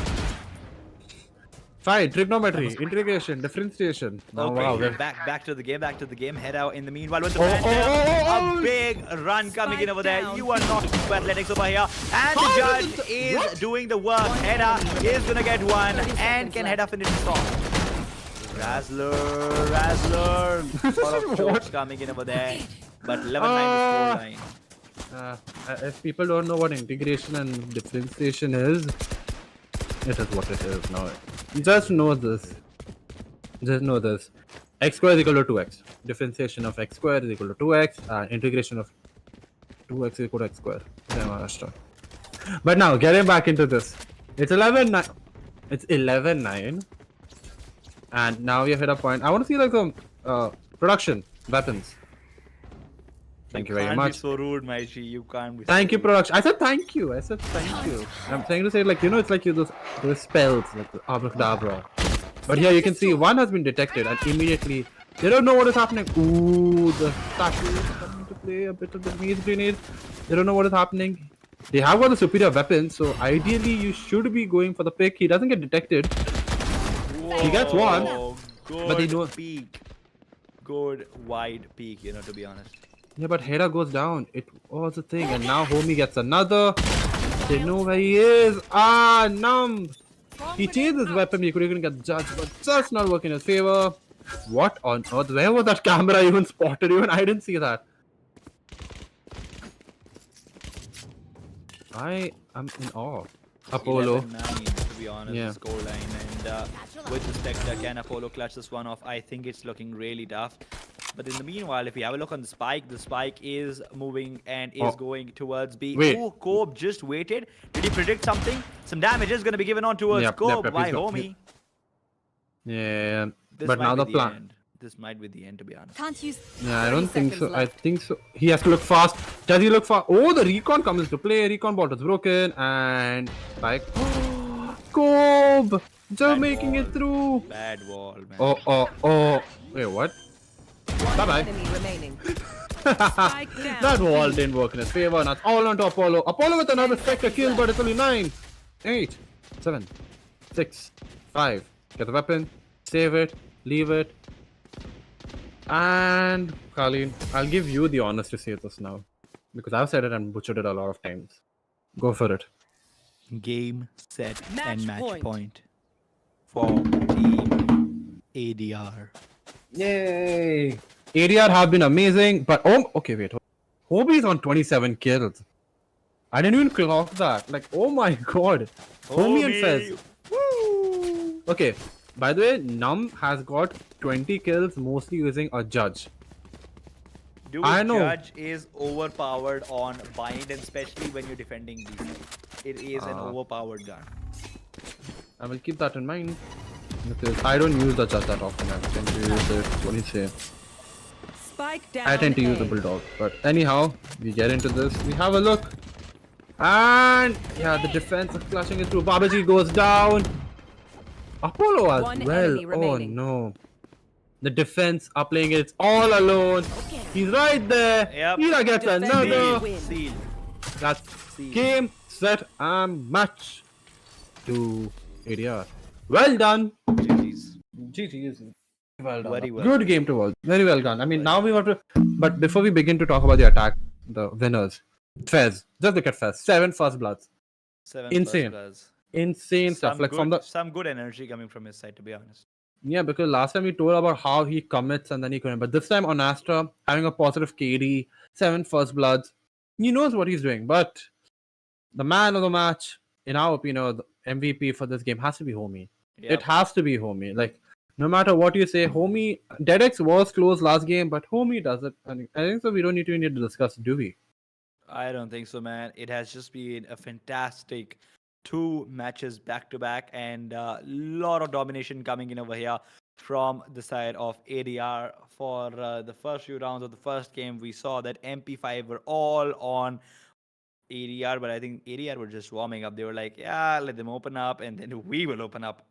Fine. Trigonometry. Integration. Differentiation. Oh, Okay, wow. back to the game. Head out in the meanwhile with the Oh, Vandal. oh, A big run coming in over there. down. You are not super athletics over here. And the judge is doing the work. Hedda is gonna get one. And can Hedda finish this off? Razzler. A lot of jokes coming in over there. But 11-9 to scoreline. If people don't know what integration and differentiation is, it is what it is now. Just know this. X square is equal to 2x. Differentiation of x square is equal to 2x. And integration of 2x is equal to x square. But now, getting back into this. It's 11-9. It's 11-9. And now we have hit a point. I want to see like some production weapons. Thank you very much. Can't be so rude, Maishi. You can't be. Thank so you, rude. production. I said thank you. I'm trying to say like, you know, it's like you those spells like the abracadabra. But here you can see one has been detected and immediately they don't know what is happening. Ooh, the statue is coming to play. A bit of the maze grenade. They don't know what is happening. They have got the superior weapon, so ideally you should be going for the pick. He doesn't get detected. He gets one, Good but they don't. peak. Good wide peak, you know, to be honest. Yeah, but Hera goes down. It was a thing, and now Homie gets another. They know where he is. Ah, numb. He changed his weapon. He could even get judged, but just not working in his favor. What on earth? Where was that camera even spotted? Even I didn't see that. I am in awe. Apollo. 11-9, to be honest, Yeah. the scoreline. And with respect, can Apollo clutch this one off? I think it's looking really tough. But in the meanwhile, if you have a look on the spike is moving and is going towards B. Wait. Oh, Cope just waited. Did he predict something? Some damage is going to be given on towards Cope by he's got- Homie. Yeah, This but might now be the plan. end. This might be the end, to be honest. Can't use. Yeah, I don't 30 think so. seconds I left. think so. He has to look fast. Does he look fast? Oh, the recon comes into play. Recon bot is broken and like Cobb just Bad making wall. it through. Bad wall, man. Oh. Wait, what? Bye bye. Enemy remaining. Spike down. That wall didn't work in his favor. Now it's all onto Apollo. Apollo with another spectre kill, but it's only 9, 8, 7, 6, 5. Get the weapon, save it, leave it. And Colleen, I'll give you the honors to say this now. Because I've said it and butchered it a lot of times. Go for it. Game, set, Match and match point. point for Team ADR. Yay! ADR have been amazing, but okay, wait. Hobie's on 27 kills. I didn't even clock that. Like, oh my god. Homie and Fez. Woo! Okay, By the way, Num has got 20 kills, mostly using a judge. Dude, I know. Judge is overpowered on bind, and especially when you're defending B side. It is an overpowered gun. I will keep that in mind because I don't use the judge that often. I tend to use it. What do you say? Spike down. I tend to use the A. bulldog. But anyhow, we get into this. We have a look. And yeah, the defense is clutching it through. Babaji goes down. Apollo as One well. enemy Oh remaining. no. The defense are playing it all alone. Okay. He's right there. Yep. Hira gets Defense another. win. Seal. That's game, set, and match to ADR. Well done. GG's. GG's. Well done. Very well. Good game to watch. Very well done. I mean, now we want to. But before we begin to talk about the attack, the winners, Fez. Just look at Fez. 7 first bloods. 7 Insane. first bloods. Insane stuff. Some Like good, from the. some good energy coming from his side, to be honest. Yeah, because last time we told about how he commits and then he couldn't. But this time on Astra, having a positive KD, 7 first bloods, he knows what he's doing. But the man of the match, in our opinion, the MVP for this game has to be Homie. Yep. It has to be Homie. Like, no matter what you say, Homie, Dedex was close last game, but Homie does it. And I think so. We don't need to discuss, do we? I don't think so, man. It has just been a fantastic 2 matches back to back, and a lot of domination coming in over here from the side of ADR. For the first few rounds of the first game, we saw that MP5 were all on ADR, but I think ADR were just warming up. They were like, yeah, let them open up, and then we will open up.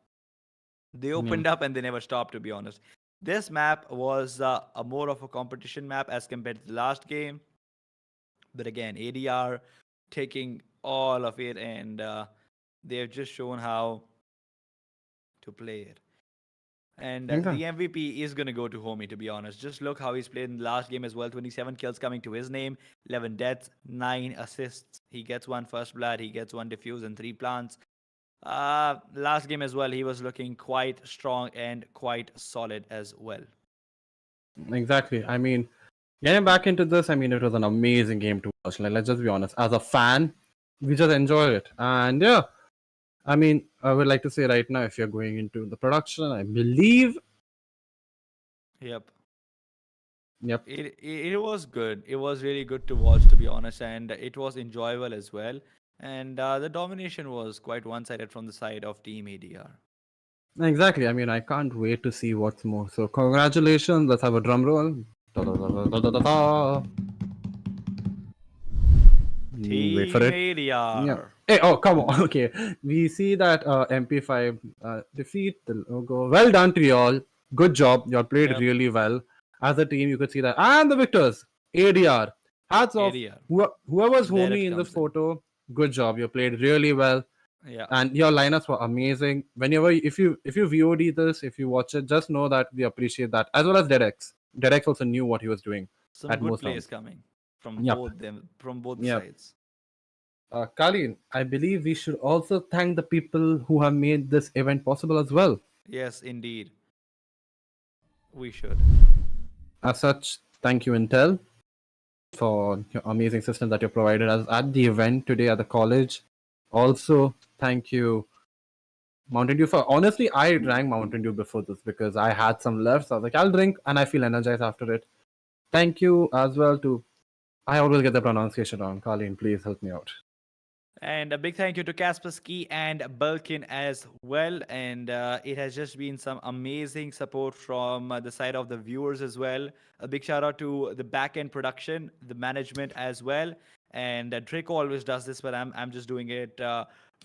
They opened up and they never stopped, to be honest. This map was a more of a competition map as compared to the last game. But again, ADR taking all of it, and they've just shown how to play it. And the MVP is going to go to Homie, to be honest. Just look how he's played in the last game as well. 27 kills coming to his name, 11 deaths, 9 assists. He gets 1 first blood, he gets 1 defuse and 3 plants. Last game as well, he was looking quite strong and quite solid as well. Exactly. I mean, getting back into this, I mean, it was an amazing game to watch. Like, let's just be honest. As a fan, we just enjoyed it. And yeah, I mean, I would like to say right now, if you're going into the production, I believe. Yep. Yep. It was good. It was really good to watch, to be honest, and it was enjoyable as well. And the domination was quite one-sided from the side of Team ADR. Exactly. I mean, I can't wait to see what's more. So, congratulations. Let's have a drum roll. Team Wait for it. ADR. Yeah. Hey, oh, come on. Okay. We see that MP5 defeat the logo. Well done to y'all. Good job. Y'all played Yep. really well. As a team, you could see that. And the victors, ADR. Hats off. ADR. Whoever's There homie it in this comes in. photo, good job. You played really well. Yeah. And your lineups were amazing. Whenever, if you VOD this, if you watch it, just know that we appreciate that. As well as Dedex. Dedex also knew what he was doing. Some at good most plays rounds. coming from Yep. both them, from both Yep. sides. Kalin, I believe we should also thank the people who have made this event possible as well. Yes, indeed. We should. As such, thank you, Intel, for your amazing system that you provided us at the event today at the college. Also, thank you, Mountain Dew. For honestly, I drank Mountain Dew before this because I had some left. So I was like, I'll drink, and I feel energized after it. Thank you as well to. I always get the pronunciation wrong. Colleen, please help me out. And a big thank you to Kaspersky and Belkin as well. And it has just been some amazing support from the side of the viewers as well. A big shout out to the back end production, the management as well. And Draco always does this, but I'm just doing it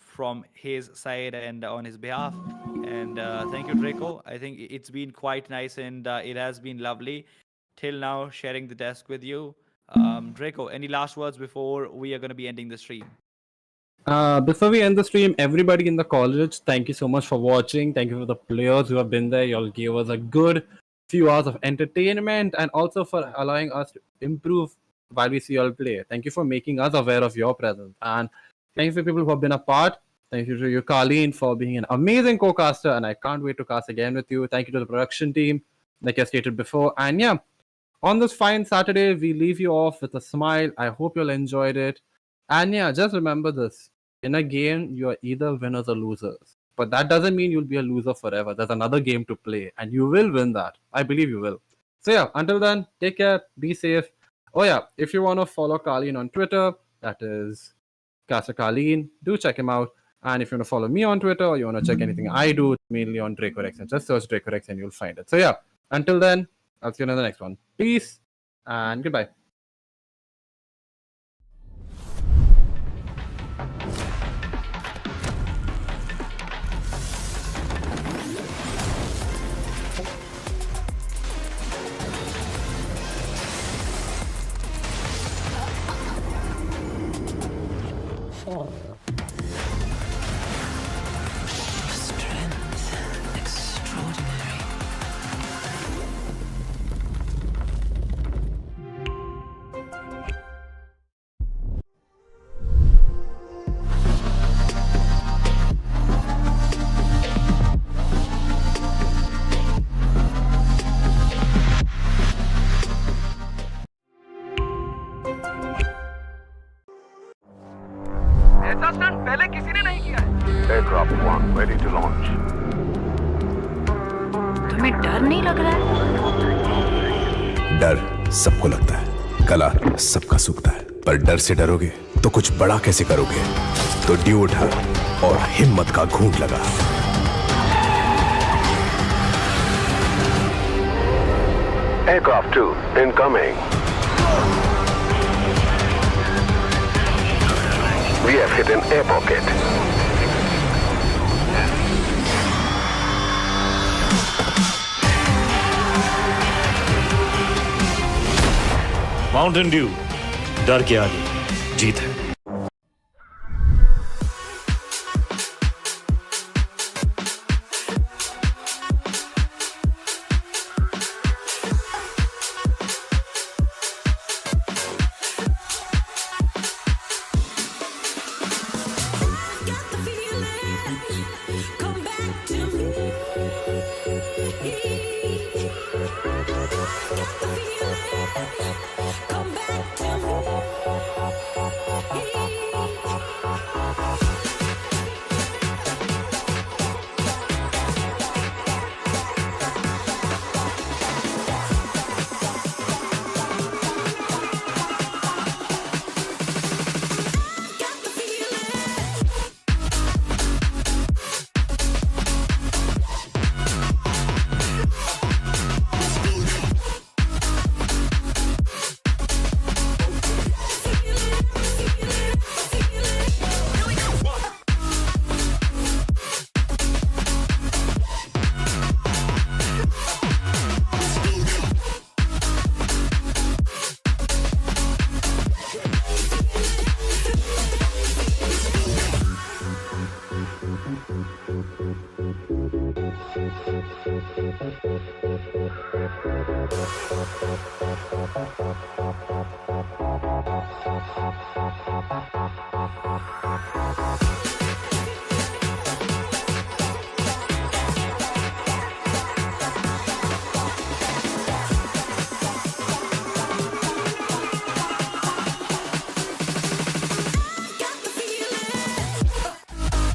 from his side and on his behalf. And thank you, Draco. I think it's been quite nice, and it has been lovely till now sharing the desk with you. Draco, any last words before we are going to be ending the stream? Before we end the stream, everybody in the college, thank you so much for watching. Thank you for the players who have been there. Y'all gave us a good few hours of entertainment, and also for allowing us to improve while we see y'all play. Thank you for making us aware of your presence. And thank you for people who have been a part. Thank you to you, Colleen, for being an amazing co-caster, and I can't wait to cast again with you. Thank you to the production team, like I stated before. And yeah, on this fine Saturday, we leave you off with a smile. I hope you'll enjoyed it. And yeah, just remember this. In a game, you are either winners or losers. but that doesn't mean you'll be a loser forever. There's another game to play, and you will win that. I believe you will. So yeah, until then, take care, be safe. Oh yeah, if you want to follow Colleen on Twitter, that is Caster Colleen. Do check him out. And if you want to follow me on Twitter or you want to check anything I do, it's mainly on DracoRex. And just search DracoRex and you'll find it. So yeah, until then, I'll see you in the next one. Peace and goodbye. ऐसा stunt पहले किसी ने नहीं किया है। Aircraft 1 ready to launch. तुम्हें डर नहीं लग रहा है? डर सबको लगता है, कला सबका सूखता है, पर डर से डरोगे तो कुछ बड़ा कैसे करोगे? तो ड्यू उठा और हिम्मत का घूंट लगा। Aircraft 2 incoming. We have hit an air pocket. Mountain Dew, डर के आगे जीत है। Come back to me.